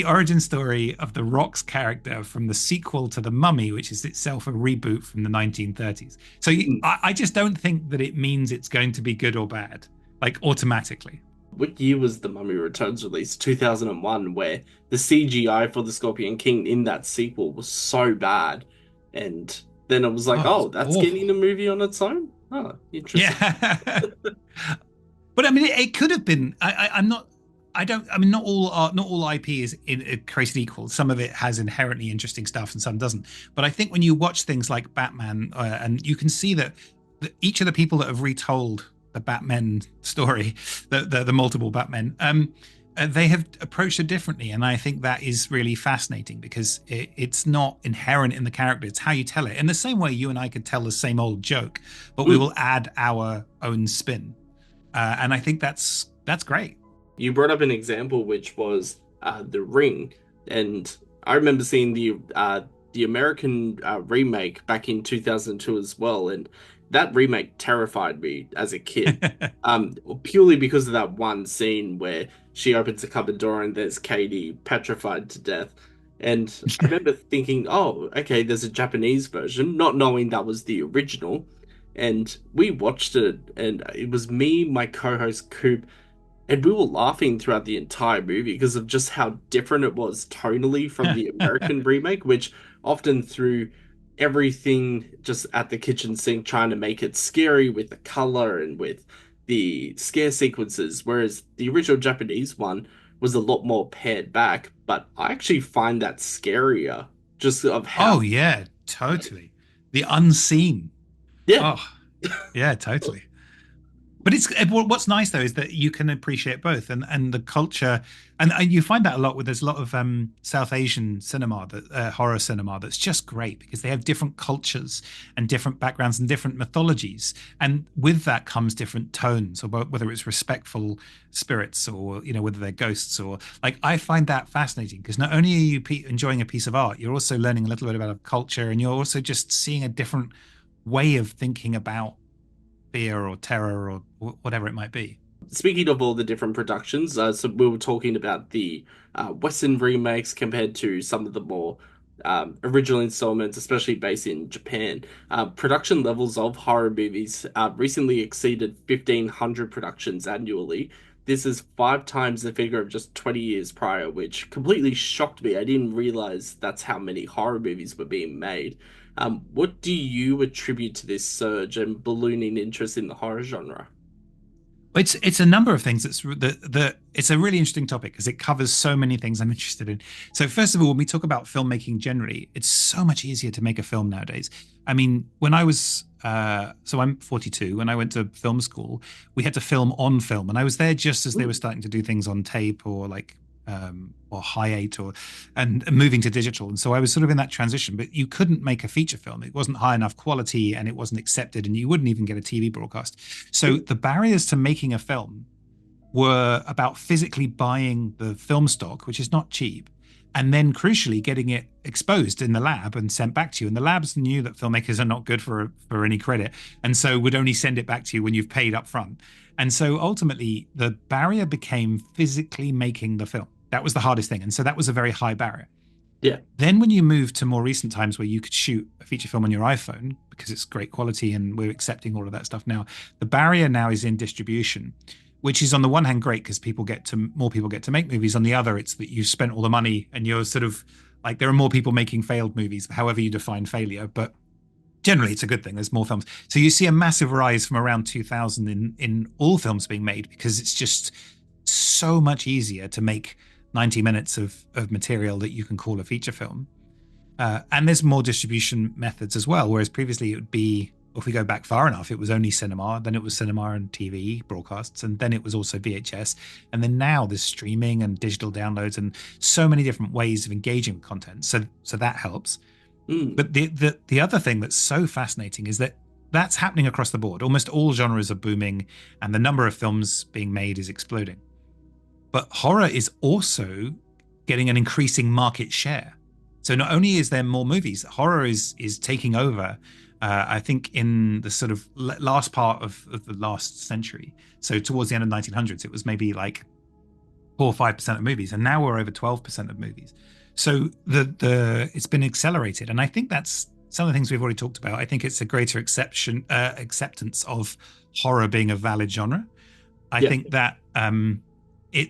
origin story of the Rock's character from the sequel to The Mummy, which is itself a reboot from the 1930s. So I just don't think that it means it's going to be good or bad, like automatically. What year was The Mummy Returns released? 2001, where the CGI for the Scorpion King in that sequel was so bad. And then it was like, Oh, it's oh, that's getting awful. a movie on its own? Oh, interesting. Yeah. But I mean, it could have been. I'm not. I don't. I mean, not all art, not all IP is created equal. Some of it has inherently interesting stuff, and some doesn't. But I think when you watch things like Batman, and you can see that each of the people that have retold the Batman story, the multiple Batmen, they have approached it differently, and I think that is really fascinating because it's not inherent in the character; it's how you tell it. In the same way, you and I could tell the same old joke, but we will add our own spin, and I think that's great. You brought up an example, which was The Ring, and I remember seeing the American remake back in 2002 as well, and that remake terrified me as a kid, purely because of that one scene where she opens a cupboard door and there's Katie petrified to death. And I remember thinking, oh, okay, there's a Japanese version, not knowing that was the original. And we watched it, and it was me, my co-host Coop, and we were laughing throughout the entire movie because of just how different it was tonally from the American remake, which often threw everything just at the kitchen sink, trying to make it scary with the color and with the scare sequences, whereas the original Japanese one was a lot more pared back. But I actually find that scarier, just of how, Oh yeah, totally. The unseen. yeah, Oh yeah, totally. But what's nice though is that you can appreciate both, and the culture, and you find that a lot with there's a lot of South Asian cinema, that horror cinema, that's just great because they have different cultures and different backgrounds and different mythologies, and with that comes different tones, or whether it's respectful spirits or whether they're ghosts, or like I find that fascinating because not only are you enjoying a piece of art, you're also learning a little bit about a culture, and you're also just seeing a different way of thinking about fear or terror or whatever it might be. speaking of all the different productions, so we were talking about the Western remakes compared to some of the more original installments, especially based in Japan. Production levels of horror movies recently exceeded 1,500 productions annually. This is five times the figure of just 20 years prior, which completely shocked me. I didn't realize that's how many horror movies were being made. What do you attribute to this surge and ballooning interest in the horror genre? It's a number of things. It's a really interesting topic because it covers so many things I'm interested in. So first of all, when we talk about filmmaking generally, it's so much easier to make a film nowadays. I mean, when I was so I'm 42. When I went to film school, we had to film on film, and I was there just as they were starting to do things on tape or high eight and moving to digital. And so I was sort of in that transition, but you couldn't make a feature film. It wasn't high enough quality and it wasn't accepted, and you wouldn't even get a TV broadcast. So the barriers to making a film were about physically buying the film stock, which is not cheap, and then crucially getting it exposed in the lab and sent back to you. And the labs knew that filmmakers are not good for any credit, and so would only send it back to you when you've paid up front. And so ultimately the barrier became physically making the film. That was the hardest thing. And so that was a very high barrier. Yeah. Then when you move to more recent times where you could shoot a feature film on your iPhone because it's great quality and we're accepting all of that stuff now, the barrier now is in distribution, which is on the one hand great because more people get to make movies. On the other, it's that you spent all the money and you're sort of like, there are more people making failed movies, however you define failure. But generally it's a good thing. There's more films. So you see a massive rise from around 2000 in all films being made because it's just so much easier to make 90 minutes of material that you can call a feature film. And there's more distribution methods as well. Whereas previously it would be, if we go back far enough, it was only cinema, then it was cinema and TV broadcasts, and then it was also VHS. And then now there's streaming and digital downloads and so many different ways of engaging with content. So that helps. But the other thing that's so fascinating is that that's happening across the board. Almost all genres are booming and the number of films being made is exploding. But horror is also getting an increasing market share. So not only is there more movies, horror is taking over. I think in the sort of last part of the last century, so towards the end of 1900s, it was maybe like 4 or 5% of movies, and now we're over 12% of movies. So the it's been accelerated, and I think that's some of the things we've already talked about. I think it's a greater acceptance of horror being a valid genre. I Yeah. think that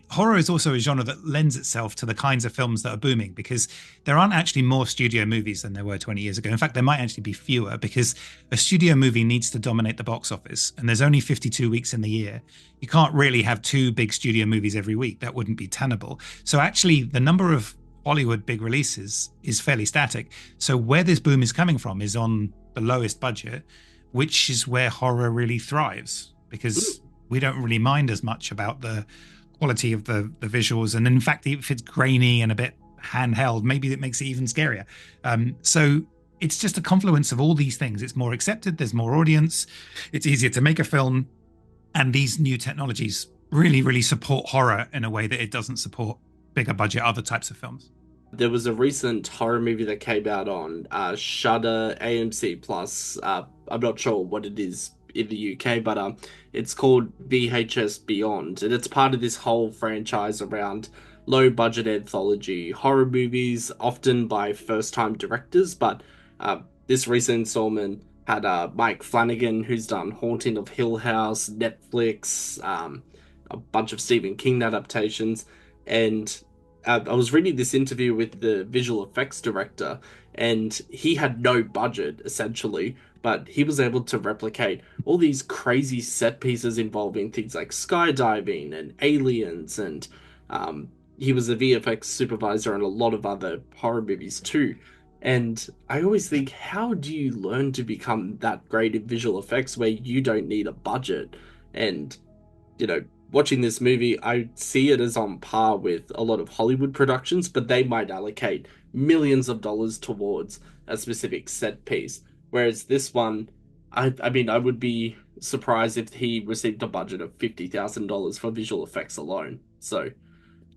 horror is also a genre that lends itself to the kinds of films that are booming, because there aren't actually more studio movies than there were 20 years ago. In fact, there might actually be fewer, because a studio movie needs to dominate the box office, and there's only 52 weeks in the year. You can't really have two big studio movies every week. That wouldn't be tenable. So actually, the number of Hollywood big releases is fairly static. So where this boom is coming from is on the lowest budget, which is where horror really thrives, because we don't really mind as much about the quality of the visuals. And in fact, if it's grainy and a bit handheld, maybe it makes it even scarier. So it's just a confluence of all these things. It's more accepted, there's more audience, it's easier to make a film. And these new technologies really, really support horror in a way that it doesn't support bigger budget other types of films. There was a recent horror movie that came out on Shudder, AMC Plus. I'm not sure what it is in the UK, but it's called VHS Beyond, and it's part of this whole franchise around low budget anthology horror movies, often by first time directors. But this recent installment had Mike Flanagan, who's done Haunting of Hill House, Netflix, a bunch of Stephen King adaptations, and I was reading this interview with the visual effects director, and he had no budget essentially, but he was able to replicate all these crazy set pieces involving things like skydiving and aliens, and he was a VFX supervisor on a lot of other horror movies too. And I always think, how do you learn to become that great in visual effects where you don't need a budget? And watching this movie, I see it as on par with a lot of Hollywood productions, but they might allocate millions of dollars towards a specific set piece. Whereas this one, I mean, I would be surprised if he received a budget of $50,000 for visual effects alone. So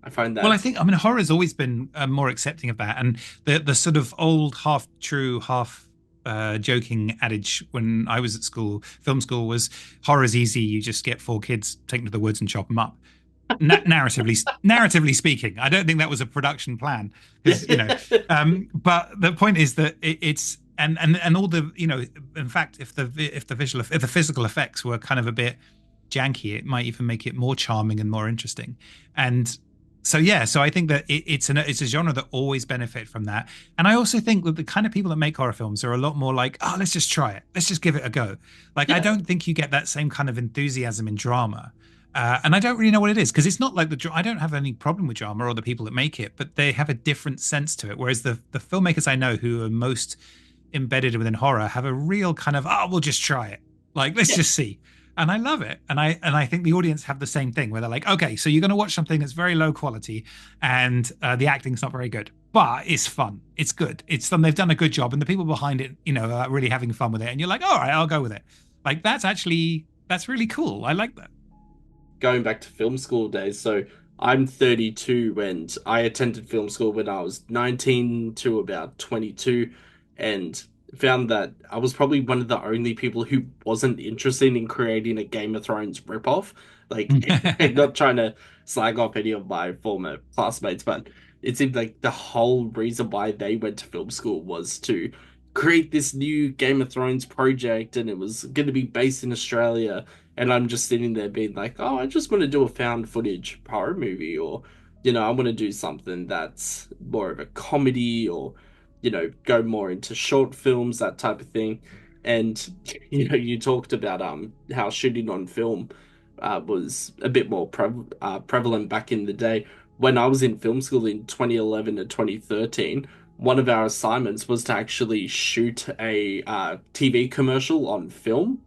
I find Well, I that, think, I mean, horror's always been more accepting of that, and the sort of old half true, half joking adage when I was at school, film school, was horror's easy. You just get four kids, take them to the woods, and chop them up. Narratively speaking, I don't think that was a production plan, because But the point is that it's and all the in fact, if the physical effects were kind of a bit janky, it might even make it more charming and more interesting. And so yeah, so I think that it's a genre that always benefit from that. And I also think that the kind of people that make horror films are a lot more like, oh, let's just try it, let's just give it a go. Like, I yeah, don't think you get that same kind of enthusiasm in drama. And I don't really know what it is, because it's not like I don't have any problem with drama or the people that make it, but they have a different sense to it. Whereas the filmmakers I know who are most embedded within horror have a real kind of, oh, we'll just try it, like, let's yeah, just see. And I love it. And I think the audience have the same thing, where they're like, okay, so you're going to watch something that's very low quality, and the acting's not very good, but it's fun, it's good, they've done a good job, and the people behind it, are really having fun with it, and you're like, all right, I'll go with it. Like, that's really cool. I like that. going back to film school days. So I'm 32 and I attended film school when I was 19 to about 22, and found that I was probably one of the only people who wasn't interested in creating a Game of Thrones ripoff. Like, not trying to slag off any of my former classmates, but it seemed like the whole reason why they went to film school was to create this new Game of Thrones project, and it was going to be based in Australia. And I'm just sitting there being like, oh, I just want to do a found footage horror movie, or, I want to do something that's more of a comedy, or, go more into short films, that type of thing. And, you talked about how shooting on film was a bit more prevalent back in the day. When I was in film school in 2011 to 2013, one of our assignments was to actually shoot a TV commercial on film.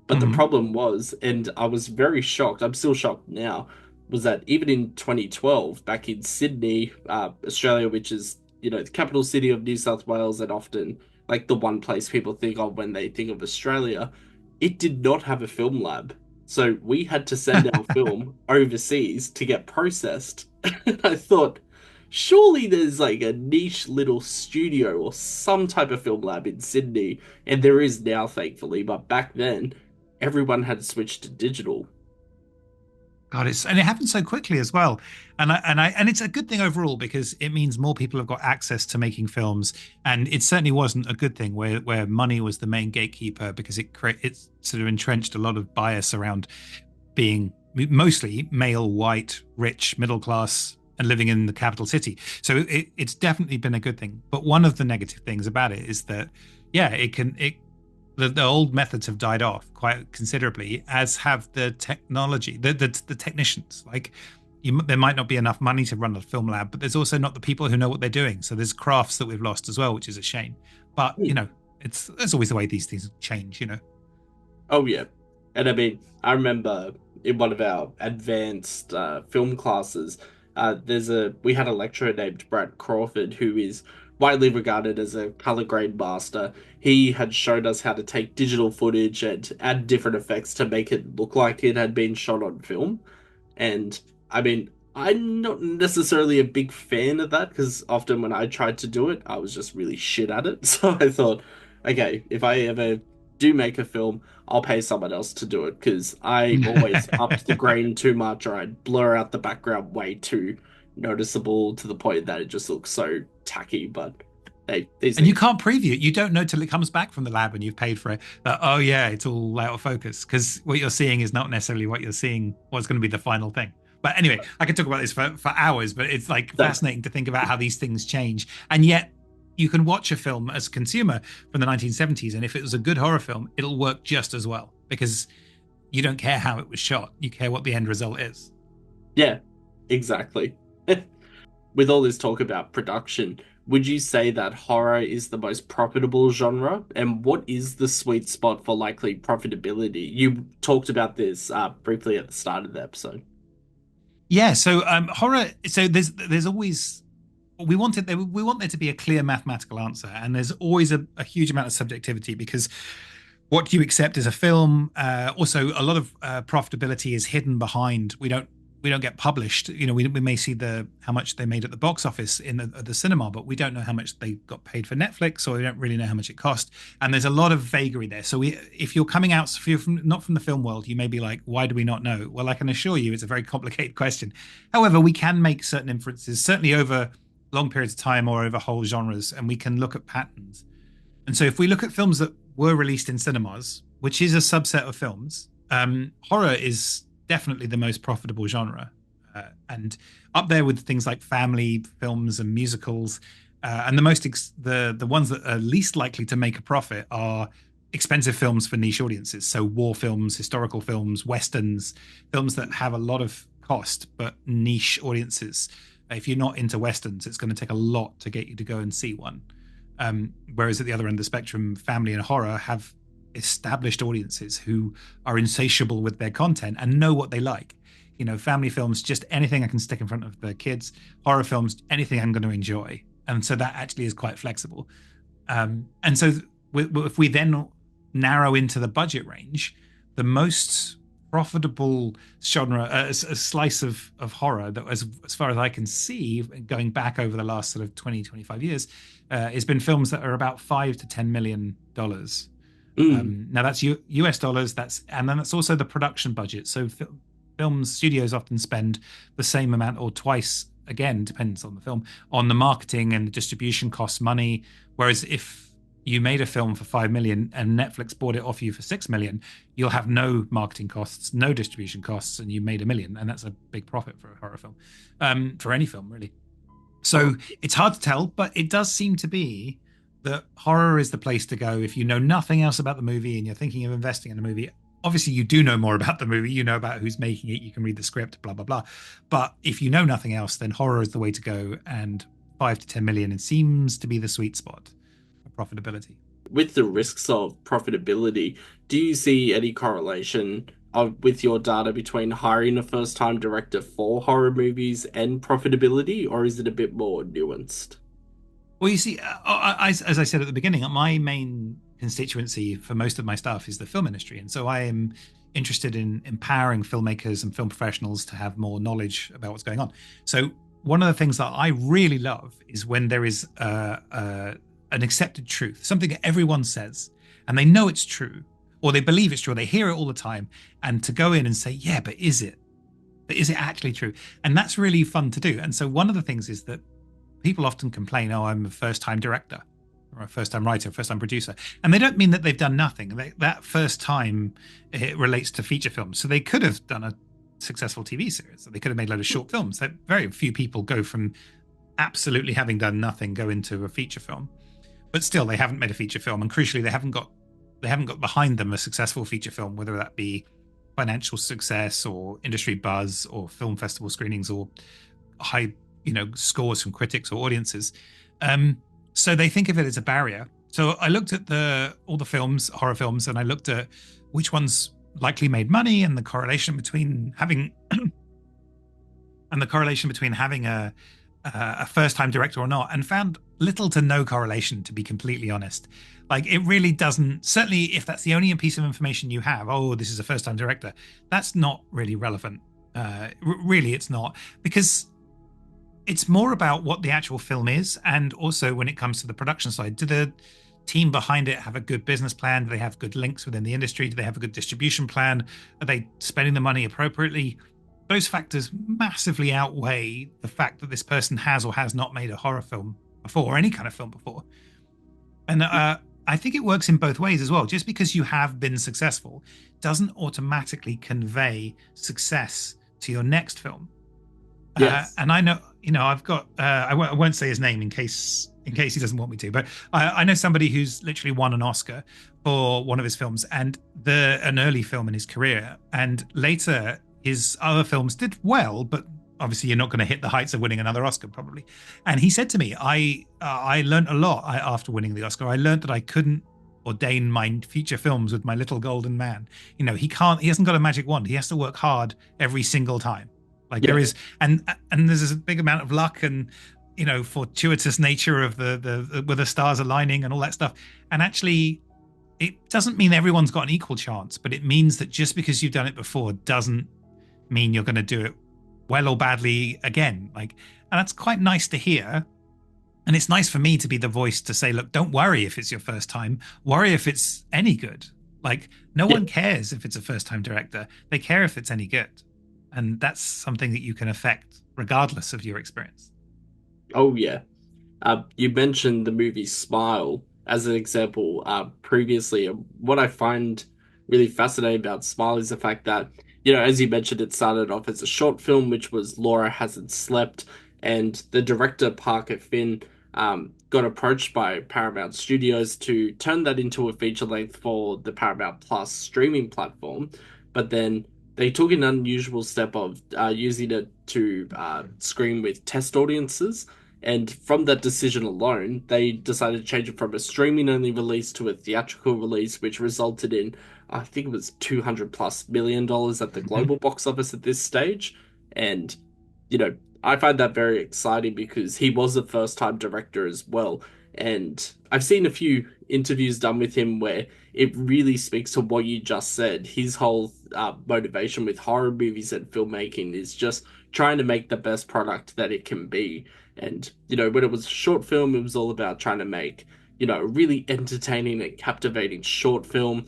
But the Mhm. problem was, and I was very shocked, I'm still shocked now, was that even in 2012, back in Sydney, Australia, which is, the capital city of New South Wales, and often like the one place people think of when they think of Australia, it did not have a film lab. So we had to send our film overseas to get processed. And I thought, surely there's like a niche little studio or some type of film lab in Sydney, and there is now, thankfully, but back then, everyone had switched to digital. God, and it happened so quickly as well, and it's a good thing overall because it means more people have got access to making films, and it certainly wasn't a good thing where money was the main gatekeeper because it sort of entrenched a lot of bias around being mostly male, white, rich, middle class, and living in the capital city. So it's definitely been a good thing. But one of the negative things about it is that, yeah, the old methods have died off quite considerably, as have the technology, the technicians. Like, there might not be enough money to run a film lab, but there's also not the people who know what they're doing. So there's crafts that we've lost as well, which is a shame. But it's always the way these things change. Oh yeah, and I mean, I remember in one of our advanced film classes, we had a lecturer named Brad Crawford who is widely regarded as a color grade master. He had shown us how to take digital footage and add different effects to make it look like it had been shot on film. And I mean, I'm not necessarily a big fan of that because often when I tried to do it, I was just really shit at it. So I thought, okay, if I ever do make a film, I'll pay someone else to do it because I always upped the grain too much or I'd blur out the background way too noticeable to the point that it just looks so tacky. But hey, these And you things. can't preview it. You don't know till it comes back from the lab and you've paid for it. That, oh yeah, it's all out of focus because what you're seeing is not necessarily what you're seeing. What's going to be the final thing. But anyway, I could talk about this for hours. But it's like So, fascinating to think about how these things change. And yet, you can watch a film as a consumer from the 1970s, and if it was a good horror film, it'll work just as well because you don't care how it was shot. You care what the end result is. yeah, exactly. With all this talk about production, would you say that horror is the most profitable genre? And what is the sweet spot for likely profitability? You talked about this briefly at the start of the episode. Yeah, so horror. So there's always we want there to be a clear mathematical answer, and there's always a huge amount of subjectivity because what you accept as a film. Also, a lot of profitability is hidden behind. We don't get published. We may see how much they made at the box office in the cinema, but we don't know how much they got paid for Netflix, or we don't really know how much it cost. And there's a lot of vagary there. So if you're coming out, if you're not from the film world, you may be like, why do we not know? Well, I can assure you, it's a very complicated question. However, we can make certain inferences, certainly over long periods of time or over whole genres, and we can look at patterns. And so if we look at films that were released in cinemas, which is a subset of films, horror is definitely the most profitable genre. And up there with things like family films and musicals. And the ones that are least likely to make a profit are expensive films for niche audiences. So war films, historical films, westerns, films that have a lot of cost but niche audiences. If you're not into westerns, it's going to take a lot to get you to go and see one. Whereas at the other end of the spectrum, family and horror have established audiences who are insatiable with their content and know what they like. Family films, just anything I can stick in front of the kids. Horror films, anything I'm going to enjoy. And so that actually is quite flexible. And so if we then narrow into the budget range, the most profitable genre, a slice of horror that, as far as I can see, going back over the last sort of 20, 25 years, has been films that are about $5 to $10 million. Mm. Now that's US dollars. And then that's also the production budget. So film studios often spend the same amount or twice, again, depends on the film, on the marketing and the distribution costs money. Whereas if you made a film for 5 million and Netflix bought it off you for 6 million, you'll have no marketing costs, no distribution costs, and you made $1 million. And that's a big profit for a horror film, for any film, really. So it's hard to tell, but it does seem to be that horror is the place to go if you know nothing else about the movie and you're thinking of investing in a movie. Obviously, you do know more about the movie. You know about who's making it. You can read the script, blah, blah, blah. But if you know nothing else, then horror is the way to go. And 5 to 10 million, it seems to be the sweet spot for profitability. With the risks of profitability, do you see any correlation with your data between hiring a first-time director for horror movies and profitability, or is it a bit more nuanced? Well, you see, as I said at the beginning, my main constituency for most of my stuff is the film industry. And so I am interested in empowering filmmakers and film professionals to have more knowledge about what's going on. So one of the things that I really love is when there is an accepted truth, something that everyone says, and they know it's true, or they believe it's true, or they hear it all the time, and to go in and say, yeah, but is it? But is it actually true? And that's really fun to do. And so one of the things is that people often complain, oh, I'm a first-time director, or a first-time writer, first-time producer. And they don't mean that they've done nothing. That first time, it relates to feature films. So they could have done a successful TV series. So they could have made a load of short films. That very few people go from absolutely having done nothing, go into a feature film. But still, they haven't made a feature film. And crucially, they haven't got behind them a successful feature film, whether that be financial success or industry buzz or film festival screenings or high scores from critics or audiences. So they think of it as a barrier. So I looked at all the films, horror films, and I looked at which ones likely made money and the correlation between having a first-time director or not, and found little to no correlation, to be completely honest. Like, it really doesn't, certainly if that's the only piece of information you have, oh, this is a first-time director, that's not really relevant. Really, it's not, because it's more about what the actual film is, and also when it comes to the production side, do the team behind it have a good business plan? Do they have good links within the industry? Do they have a good distribution plan? Are they spending the money appropriately? Those factors massively outweigh the fact that this person has or has not made a horror film before, or any kind of film before. And I think it works in both ways as well. Just because you have been successful doesn't automatically convey success to your next film. Yes. And I know, I've got, I won't say his name in case he doesn't want me to, but I know somebody who's literally won an Oscar for one of his films, and an early film in his career. And later, his other films did well, but obviously you're not going to hit the heights of winning another Oscar probably. And he said to me, I learned a lot after winning the Oscar. I learned that I couldn't ordain my feature films with my little golden man. He hasn't got a magic wand. He has to work hard every single time. Like there is, and there's a big amount of luck and, fortuitous nature of the where the stars aligning and all that stuff. And actually, it doesn't mean everyone's got an equal chance, but it means that just because you've done it before doesn't mean you're going to do it well or badly again. And that's quite nice to hear. And it's nice for me to be the voice to say, look, don't worry if it's your first time. Worry if it's any good. No one cares if it's a first time director. They care if it's any good. And that's something that you can affect regardless of your experience. Oh, yeah. You mentioned the movie Smile as an example previously. What I find really fascinating about Smile is the fact that, as you mentioned, it started off as a short film, which was Laura Hasn't Slept, and the director, Parker Finn, got approached by Paramount Studios to turn that into a feature length for the Paramount Plus streaming platform. But then they took an unusual step of using it to screen with test audiences. And from that decision alone, they decided to change it from a streaming-only release to a theatrical release, which resulted in, I think it was $200+ million at the global box office at this stage. And, I find that very exciting because he was a first-time director as well. And I've seen a few interviews done with him where it really speaks to what you just said. His whole motivation with horror movies and filmmaking is just trying to make the best product that it can be. And, when it was a short film, it was all about trying to make, a really entertaining and captivating short film.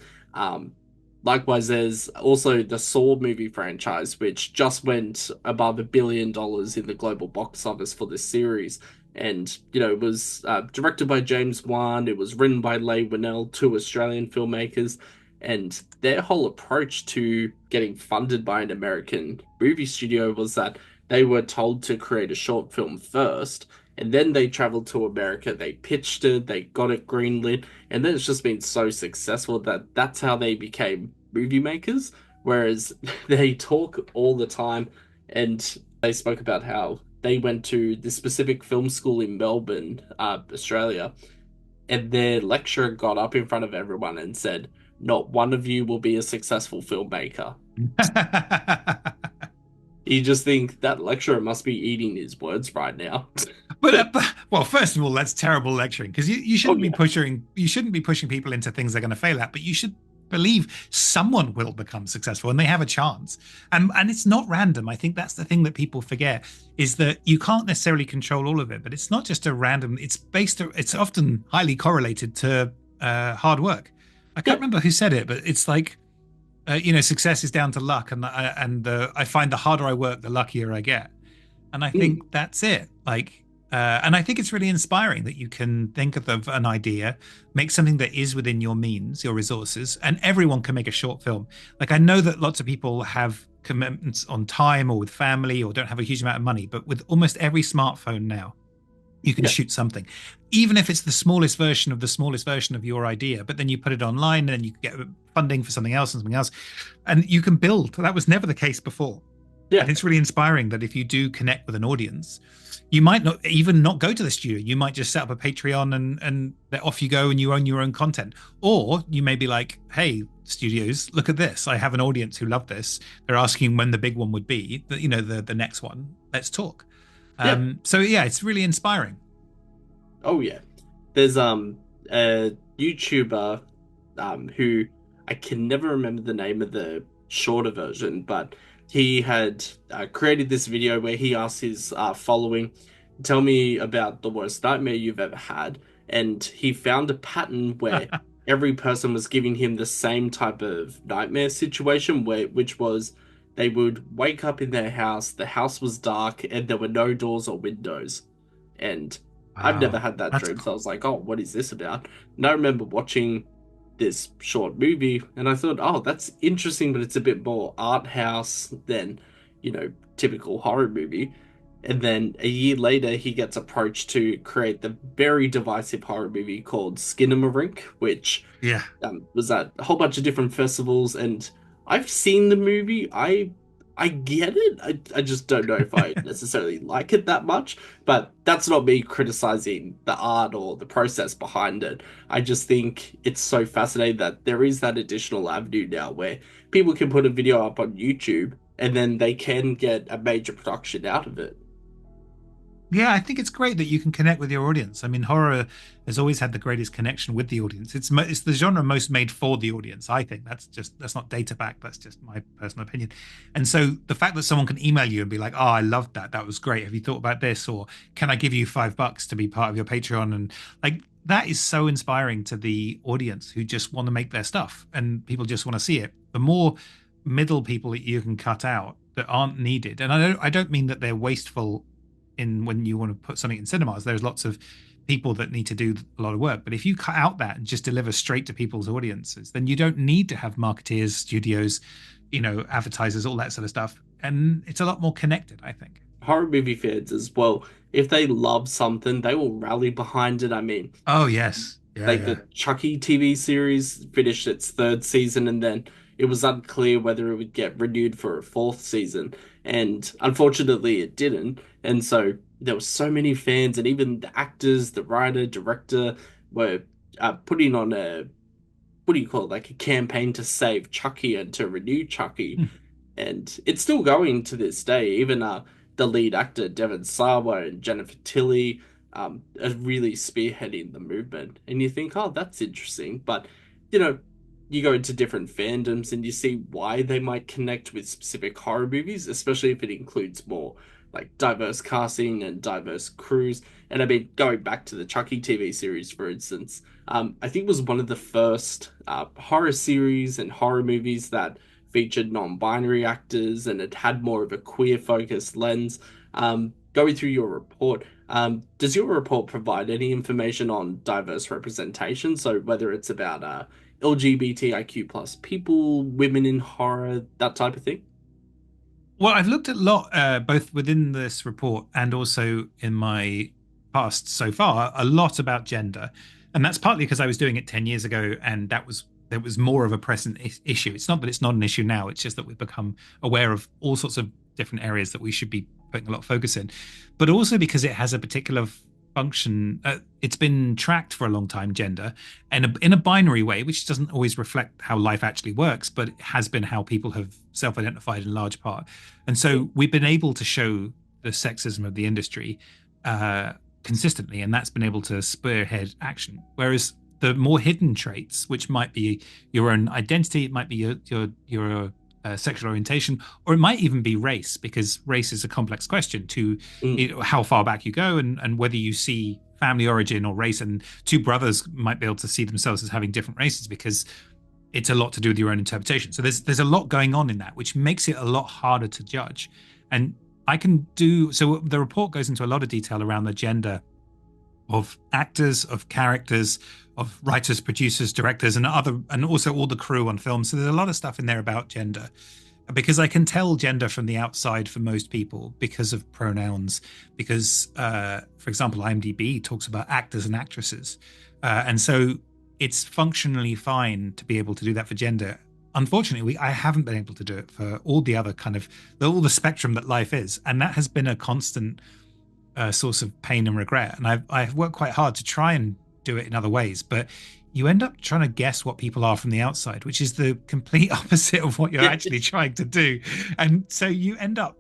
Likewise, there's also the Saw movie franchise, which just went above $1 billion in the global box office for this series. And, it was directed by James Wan. It was written by Leigh Whannell, two Australian filmmakers. And their whole approach to getting funded by an American movie studio was that they were told to create a short film first, and then they traveled to America, they pitched it, they got it greenlit, and then it's just been so successful that that's how they became movie makers. Whereas they talk all the time, and they spoke about how they went to this specific film school in Melbourne, Australia, and their lecturer got up in front of everyone and said, "Not one of you will be a successful filmmaker." You just think that lecturer must be eating his words right now. Well, first of all, that's terrible lecturing because you shouldn't be pushing people into things they're going to fail at. But you should believe someone will become successful and they have a chance. And it's not random. I think that's the thing that people forget, is that you can't necessarily control all of it, but it's not just a random, it's often highly correlated to hard work. I can't Yep. remember who said it, but it's like, success is down to luck. I find the harder I work, the luckier I get. And I Mm. think that's it. And I think it's really inspiring that you can think of an idea, make something that is within your means, your resources, and everyone can make a short film. Like, I know that lots of people have commitments on time or with family or don't have a huge amount of money, but with almost every smartphone now, you can Yeah. shoot something, even if it's the smallest version of the smallest version of your idea. But then you put it online, and then you get funding for something else and something else, and you can build. That was never the case before. Yeah. And it's really inspiring that if you do connect with an audience, you might not even not go to the studio. You might just set up a Patreon, and off you go, and you own your own content. Or you may be like, hey, studios, look at this. I have an audience who love this. They're asking when the big one would be, the next one. Let's talk. Yeah. So yeah, it's really inspiring. Oh yeah. There's a YouTuber who I can never remember the name of the shorter version, but he had created this video where he asked his following, tell me about the worst nightmare you've ever had, and he found a pattern where every person was giving him the same type of nightmare situation, which was they would wake up in their house, the house was dark, and there were no doors or windows. And I've never Wow, had that that's dream, so I cool. was like, oh, what is this about? And I remember watching this short movie, and I thought, oh, that's interesting, but it's a bit more art house than, typical horror movie. And then a year later, he gets approached to create the very divisive horror movie called Skinamarink, which Yeah. was at a whole bunch of different festivals. And I've seen the movie. I get it. I just don't know if I necessarily like it that much. But that's not me criticizing the art or the process behind it. I just think it's so fascinating that there is that additional avenue now where people can put a video up on YouTube and then they can get a major production out of it. Yeah, I think it's great that you can connect with your audience. I mean, horror has always had the greatest connection with the audience. It's the genre most made for the audience. I think that's not data backed. That's just my personal opinion. And so the fact that someone can email you and be like, "Oh, I loved that. That was great. Have you thought about this?" Or "Can I give you $5 to be part of your Patreon?" And like that is so inspiring to the audience who just want to make their stuff and people just want to see it. The more middle people that you can cut out that aren't needed, and I don't mean that they're wasteful in when you want to put something in cinemas. There's lots of people that need to do a lot of work. But if you cut out that and just deliver straight to people's audiences, then you don't need to have marketeers, studios, advertisers, all that sort of stuff. And it's a lot more connected, I think. Horror movie fans as well, if they love something, they will rally behind it. I mean, Oh, yes. Yeah, like yeah. the Chucky TV series finished its third season, and then it was unclear whether it would get renewed for a fourth season. And unfortunately, it didn't. And so there were so many fans, and even the actors, the writer, director were putting on a what do you call it, like a campaign to save Chucky and to renew Chucky, Hmm. and it's still going to this day. Even the lead actor Devon Sawa and Jennifer Tilly are really spearheading the movement. And you think, oh, that's interesting, but you know, you go into different fandoms and you see why they might connect with specific horror movies, especially if it includes more like diverse casting and diverse crews. And I mean, going back to the Chucky TV series, for instance, I think it was one of the first horror series and horror movies that featured non-binary actors, and it had more of a queer focused lens. Going through your report, does your report provide any information on diverse representation? So whether it's about LGBTIQ plus people, women in horror, that type of thing? Well, I've looked at a lot, both within this report and also in my past so far, a lot about gender, and that's partly because I was doing it 10 years ago, and there was more of a present issue. It's not that it's not an issue now; it's just that we've become aware of all sorts of different areas that we should be putting a lot of focus in, but also because it has a particular function. It's been tracked for a long time, gender, and in a binary way, which doesn't always reflect how life actually works, but it has been how people have self-identified in large part. And so we've been able to show the sexism of the industry consistently, and that's been able to spearhead action. Whereas the more hidden traits, which might be your own identity, it might be your sexual orientation, or it might even be race, because race is a complex question to Mm. how far back you go, and whether you see family origin or race. And two brothers might be able to see themselves as having different races because it's a lot to do with your own interpretation. So there's a lot going on in that, which makes it a lot harder to judge. And I can do so. The report goes into a lot of detail around the gender of actors, of characters, of writers, producers, directors, and also all the crew on film. So there's a lot of stuff in there about gender, because I can tell gender from the outside for most people because of pronouns. Because, for example, IMDb talks about actors and actresses, and so it's functionally fine to be able to do that for gender. Unfortunately, I haven't been able to do it for all the other all the spectrum that life is, and that has been a constant source of pain and regret. And I've worked quite hard to try and do it in other ways, but you end up trying to guess what people are from the outside, which is the complete opposite of what you're actually trying to do. And so you end up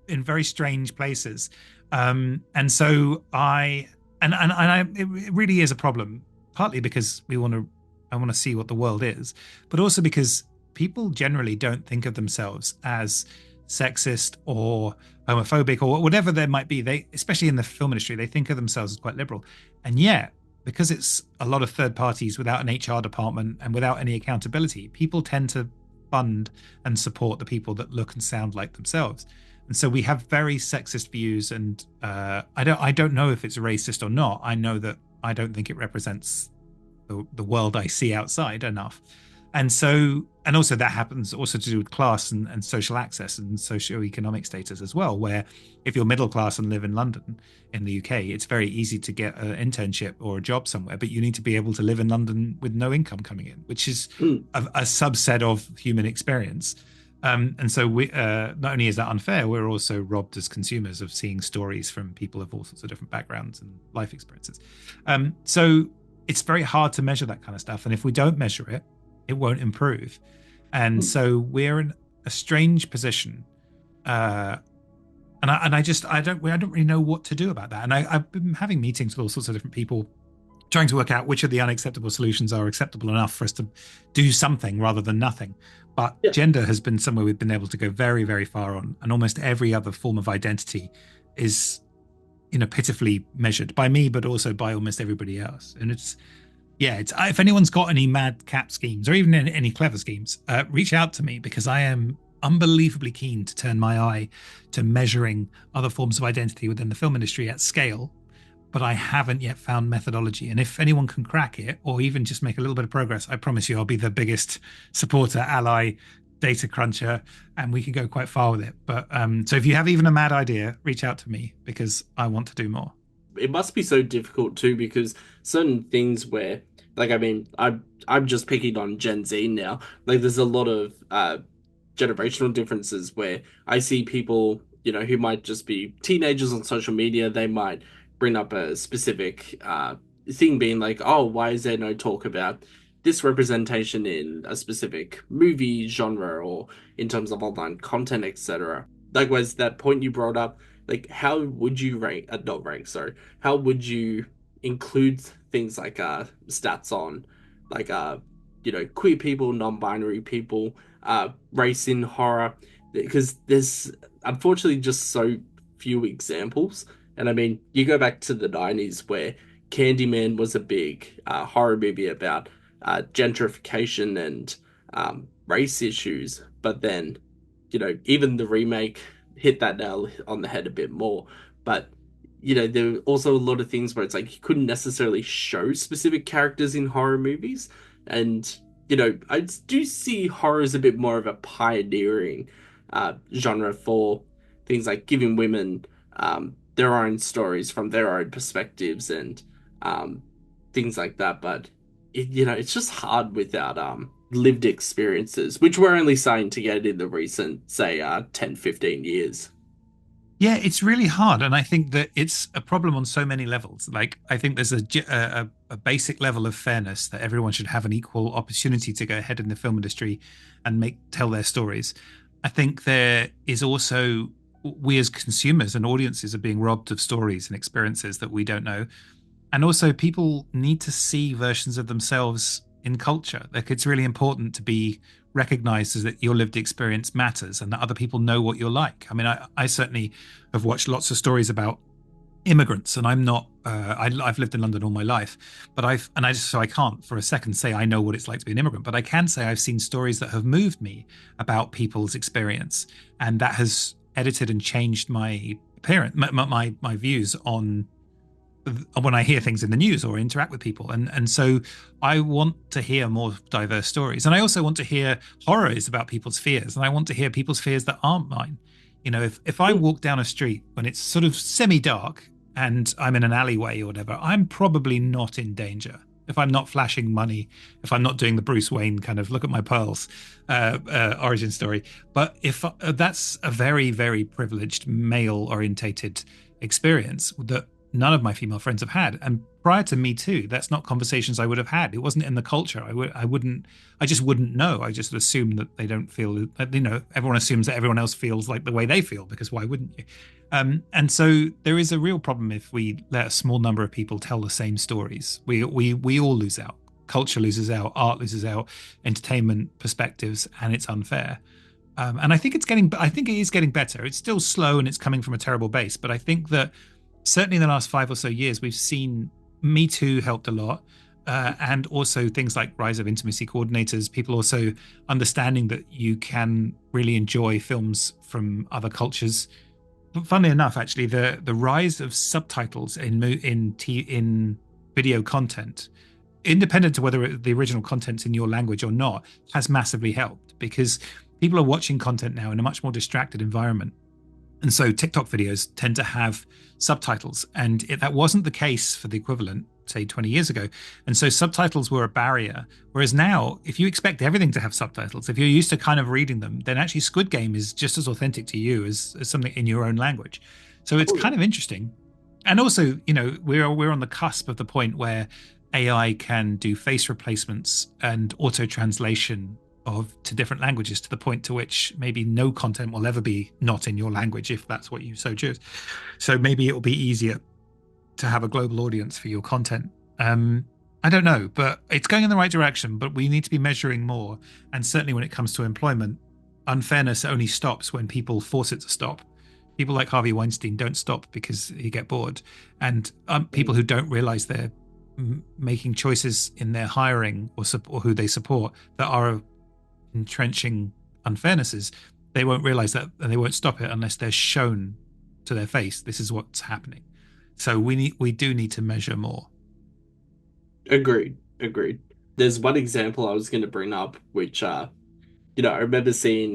in very strange places. And so it really is a problem, partly because I want to see what the world is, but also because people generally don't think of themselves as sexist or homophobic or whatever there might be. They, especially in the film industry, they think of themselves as quite liberal. And yet, because it's a lot of third parties without an HR department and without any accountability, people tend to fund and support the people that look and sound like themselves. And so we have very sexist views. And I don't know if it's racist or not. I know that I don't think it represents the world I see outside enough. And so, and also that happens also to do with class and social access and socioeconomic status as well, where if you're middle class and live in London in the UK, it's very easy to get an internship or a job somewhere, but you need to be able to live in London with no income coming in, which is a subset of human experience. And so we not only is that unfair, we're also robbed as consumers of seeing stories from people of all sorts of different backgrounds and life experiences. So it's very hard to measure that kind of stuff. And if we don't measure it, it won't improve. And so we're in a strange position. I don't really know what to do about that. And I've been having meetings with all sorts of different people, trying to work out which of the unacceptable solutions are acceptable enough for us to do something rather than nothing. But gender has been somewhere we've been able to go very, very far on. And almost every other form of identity is, pitifully measured by me, but also by almost everybody else. And it's if anyone's got any mad cap schemes or even any clever schemes, reach out to me, because I am unbelievably keen to turn my eye to measuring other forms of identity within the film industry at scale, but I haven't yet found methodology. And if anyone can crack it or even just make a little bit of progress, I promise you I'll be the biggest supporter, ally, data cruncher, and we can go quite far with it. But so if you have even a mad idea, reach out to me, because I want to do more. It must be so difficult too, because certain things where, like, I mean, I'm just picking on Gen Z now. Like, there's a lot of generational differences where I see people, who might just be teenagers on social media. They might bring up a specific thing, being like, "Oh, why is there no talk about this representation in a specific movie genre or in terms of online content, etc." Likewise, that point you brought up, like, how would you rank, not rank, sorry, how would you include things like stats on, like, queer people, non-binary people, race in horror? Because there's unfortunately just so few examples. And I mean, you go back to the 90s where Candyman was a big horror movie about gentrification and race issues, but then, even the remake hit that nail on the head a bit more. But, there were also a lot of things where it's like you couldn't necessarily show specific characters in horror movies. And, I do see horror as a bit more of a pioneering genre for things like giving women their own stories from their own perspectives and things like that. But, it's just hard without lived experiences, which we're only starting to get in the recent, say, 10, 15 years. Yeah, it's really hard. And I think that it's a problem on so many levels. Like, I think there's a basic level of fairness that everyone should have an equal opportunity to go ahead in the film industry and tell their stories. I think there is also, we as consumers and audiences are being robbed of stories and experiences that we don't know. And also, people need to see versions of themselves in culture. Like, it's really important to be recognized as that your lived experience matters and that other people know what you're like. I mean, I certainly have watched lots of stories about immigrants, and I'm not. I've lived in London all my life, but so I can't for a second say I know what it's like to be an immigrant. But I can say I've seen stories that have moved me about people's experience, and that has edited and changed my appearance, my views on when I hear things in the news or interact with people. And so I want to hear more diverse stories. And I also want to hear horrors about people's fears. And I want to hear people's fears that aren't mine. You know, if I walk down a street when it's sort of semi-dark and I'm in an alleyway or whatever, I'm probably not in danger. If I'm not flashing money, if I'm not doing the Bruce Wayne kind of look at my pearls origin story. But if that's a very, very privileged male orientated experience that none of my female friends have had. And prior to Me Too, that's not conversations I would have had. It wasn't in the culture. I just wouldn't know. I just assume that they don't feel, you know, everyone assumes that everyone else feels like the way they feel, because why wouldn't you? And so there is a real problem if we let a small number of people tell the same stories. We all lose out. Culture loses out, art loses out, entertainment perspectives, and it's unfair. And I think I think it is getting better. It's still slow and it's coming from a terrible base, but I think that certainly in the last 5 or so years, we've seen Me Too helped a lot. And also things like rise of intimacy coordinators, people also understanding that you can really enjoy films from other cultures. But funnily enough, actually, the rise of subtitles in video content, independent to whether the original content's in your language or not, has massively helped, because people are watching content now in a much more distracted environment. And so TikTok videos tend to have subtitles, and that wasn't the case for the equivalent, say, 20 years ago. And so subtitles were a barrier. Whereas now, if you expect everything to have subtitles, if you're used to kind of reading them, then actually Squid Game is just as authentic to you as something in your own language. So it's kind of interesting. And also, you know, we're on the cusp of the point where AI can do face replacements and auto translation to different languages, to the point to which maybe no content will ever be not in your language if that's what you so choose. So maybe it will be easier to have a global audience for your content. I don't know, but it's going in the right direction, but we need to be measuring more. And certainly when it comes to employment, unfairness only stops when people force it to stop. People like Harvey Weinstein don't stop because you get bored. And people who don't realize they're making choices in their hiring or who they support that are entrenching unfairnesses, they won't realize that, and they won't stop it unless they're shown to their face this is what's happening. So we do need to measure more. Agreed. There's one example I was going to bring up, which I remember seeing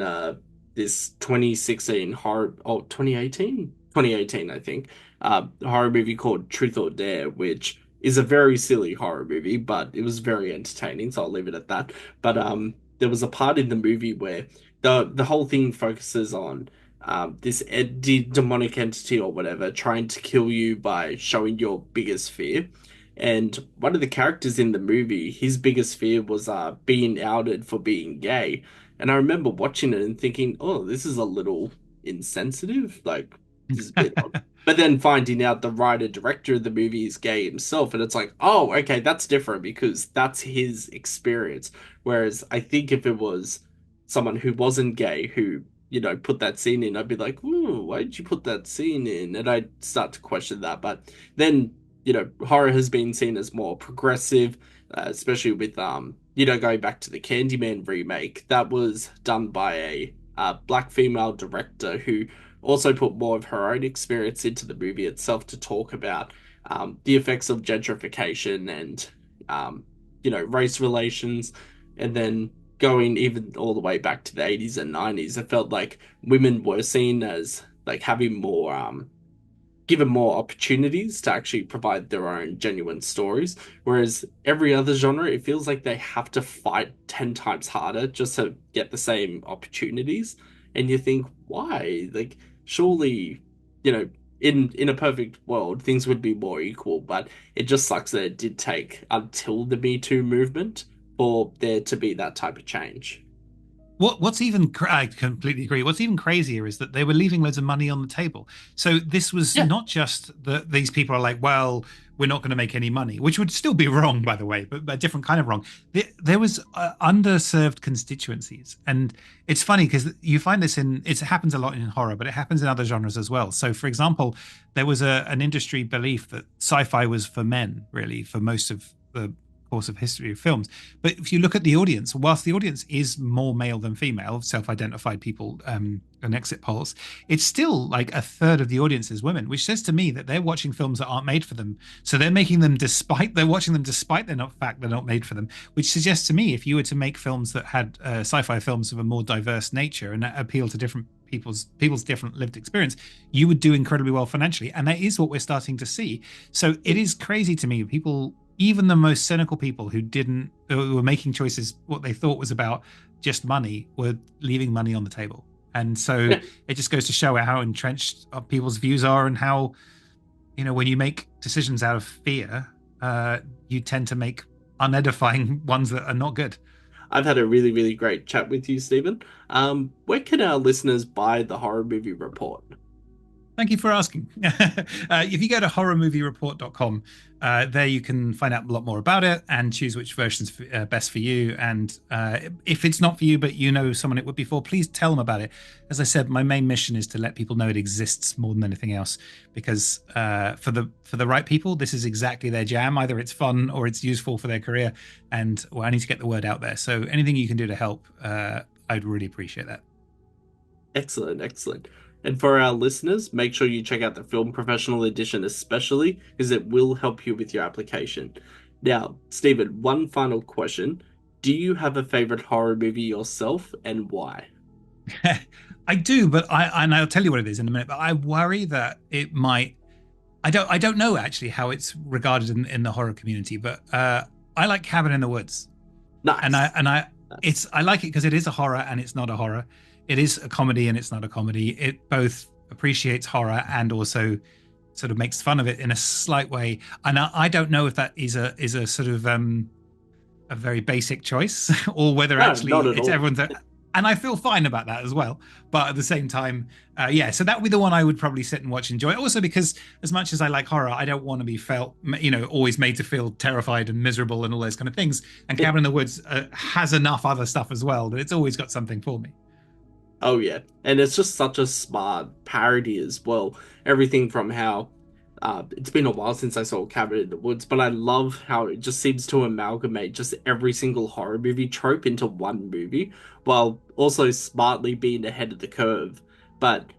this 2016 horror, 2018, I think, horror movie called Truth or Dare, which is a very silly horror movie, but it was very entertaining, so I'll leave it at that. But there was a part in the movie where the whole thing focuses on this demonic entity or whatever trying to kill you by showing your biggest fear. And one of the characters in the movie, his biggest fear was being outed for being gay. And I remember watching it and thinking, oh, this is a little insensitive. Like, this is a bit odd. But then finding out the writer director of the movie is gay himself, and it's like, oh, okay, that's different because that's his experience. Whereas I think if it was someone who wasn't gay who, put that scene in, I'd be like, ooh, why did you put that scene in? And I'd start to question that. But then, horror has been seen as more progressive, especially with, going back to the Candyman remake. That was done by a black female director who also put more of her own experience into the movie itself to talk about the effects of gentrification and, race relations. And then going even all the way back to the 80s and 90s, it felt like women were seen as like having more, given more opportunities to actually provide their own genuine stories. Whereas every other genre, it feels like they have to fight 10 times harder just to get the same opportunities. And you think, why? Like, surely, in a perfect world, things would be more equal, but it just sucks that it did take until the Me Too movement for there to be that type of change. What's even I completely agree. What's even crazier is that they were leaving loads of money on the table. So this was Yeah. not just that these people are like, well, we're not going to make any money, which would still be wrong, by the way, but a different kind of wrong. There was underserved constituencies, and it's funny because you find this it happens a lot in horror, but it happens in other genres as well. So, for example, there was an industry belief that sci-fi was for men, really, for most of the course of history of films. But if you look at the audience, whilst the audience is more male than female, self-identified people and exit polls, it's still like a third of the audience is women, which says to me that they're watching films that aren't made for them. So they're watching them despite the fact they're not made for them, which suggests to me if you were to make films that had sci-fi films of a more diverse nature and that appeal to different people's different lived experience, you would do incredibly well financially. And that is what we're starting to see. So it is crazy to me. People, even the most cynical people who were making choices what they thought was about just money, were leaving money on the table. And so it just goes to show how entrenched people's views are, and how, when you make decisions out of fear, you tend to make unedifying ones that are not good. I've had a really, really great chat with you, Stephen. Where can our listeners buy the Horror Movie Report? Thank you for asking. If you go to horrormoviereport.com, there you can find out a lot more about it and choose which version's best for you. And if it's not for you, but you know someone it would be for, please tell them about it. As I said, my main mission is to let people know it exists more than anything else, because for the right people, this is exactly their jam. Either it's fun or it's useful for their career. And I need to get the word out there. So anything you can do to help, I'd really appreciate that. Excellent, excellent. And for our listeners, make sure you check out the Film Professional Edition especially, because it will help you with your application. Now, Stephen, one final question. Do you have a favorite horror movie yourself, and why? I do, but I'll tell you what it is in a minute. But I worry that it might. I don't know actually how it's regarded in the horror community, but I like Cabin in the Woods. Nice. I like it because it is a horror and it's not a horror. It is a comedy and it's not a comedy. It both appreciates horror and also sort of makes fun of it in a slight way. And I don't know if that is a sort of a very basic choice, or whether actually it's all. Everyone's. And I feel fine about that as well. But at the same time, so that would be the one I would probably sit and watch and enjoy. Also, because as much as I like horror, I don't want to be felt, always made to feel terrified and miserable and all those kind of things. And Cabin in the Woods has enough other stuff as well that it's always got something for me. Oh yeah, and it's just such a smart parody as well. Everything from how it's been a while since I saw Cabin in the Woods, but I love how it just seems to amalgamate just every single horror movie trope into one movie, while also smartly being ahead of the curve. But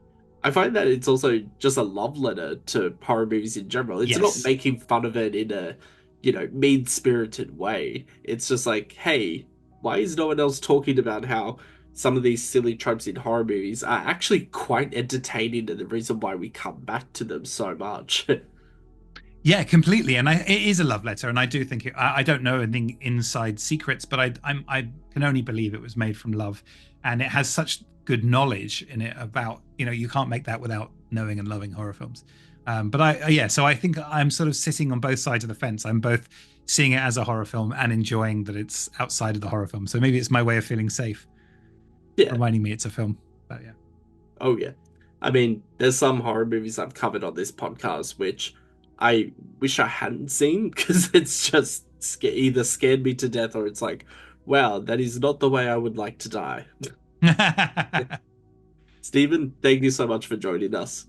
I find that it's also just a love letter to horror movies in general. It's not making fun of it in a, mean-spirited way. It's just like, hey, why is no one else talking about how some of these silly tropes in horror movies are actually quite entertaining, and the reason why we come back to them so much? Yeah, completely. And it is a love letter. And I do think I don't know anything inside secrets, but I can only believe it was made from love. And it has such good knowledge in it about, you can't make that without knowing and loving horror films. So I think I'm sort of sitting on both sides of the fence. I'm both seeing it as a horror film and enjoying that it's outside of the horror film. So maybe it's my way of feeling safe. Yeah. Reminding me it's a film. But yeah. Oh yeah. I mean, there's some horror movies I've covered on this podcast which I wish I hadn't seen, because it's just either scared me to death, or it's like, wow, that is not the way I would like to die. Stephen, thank you so much for joining us.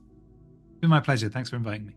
It's been my pleasure. Thanks for inviting me.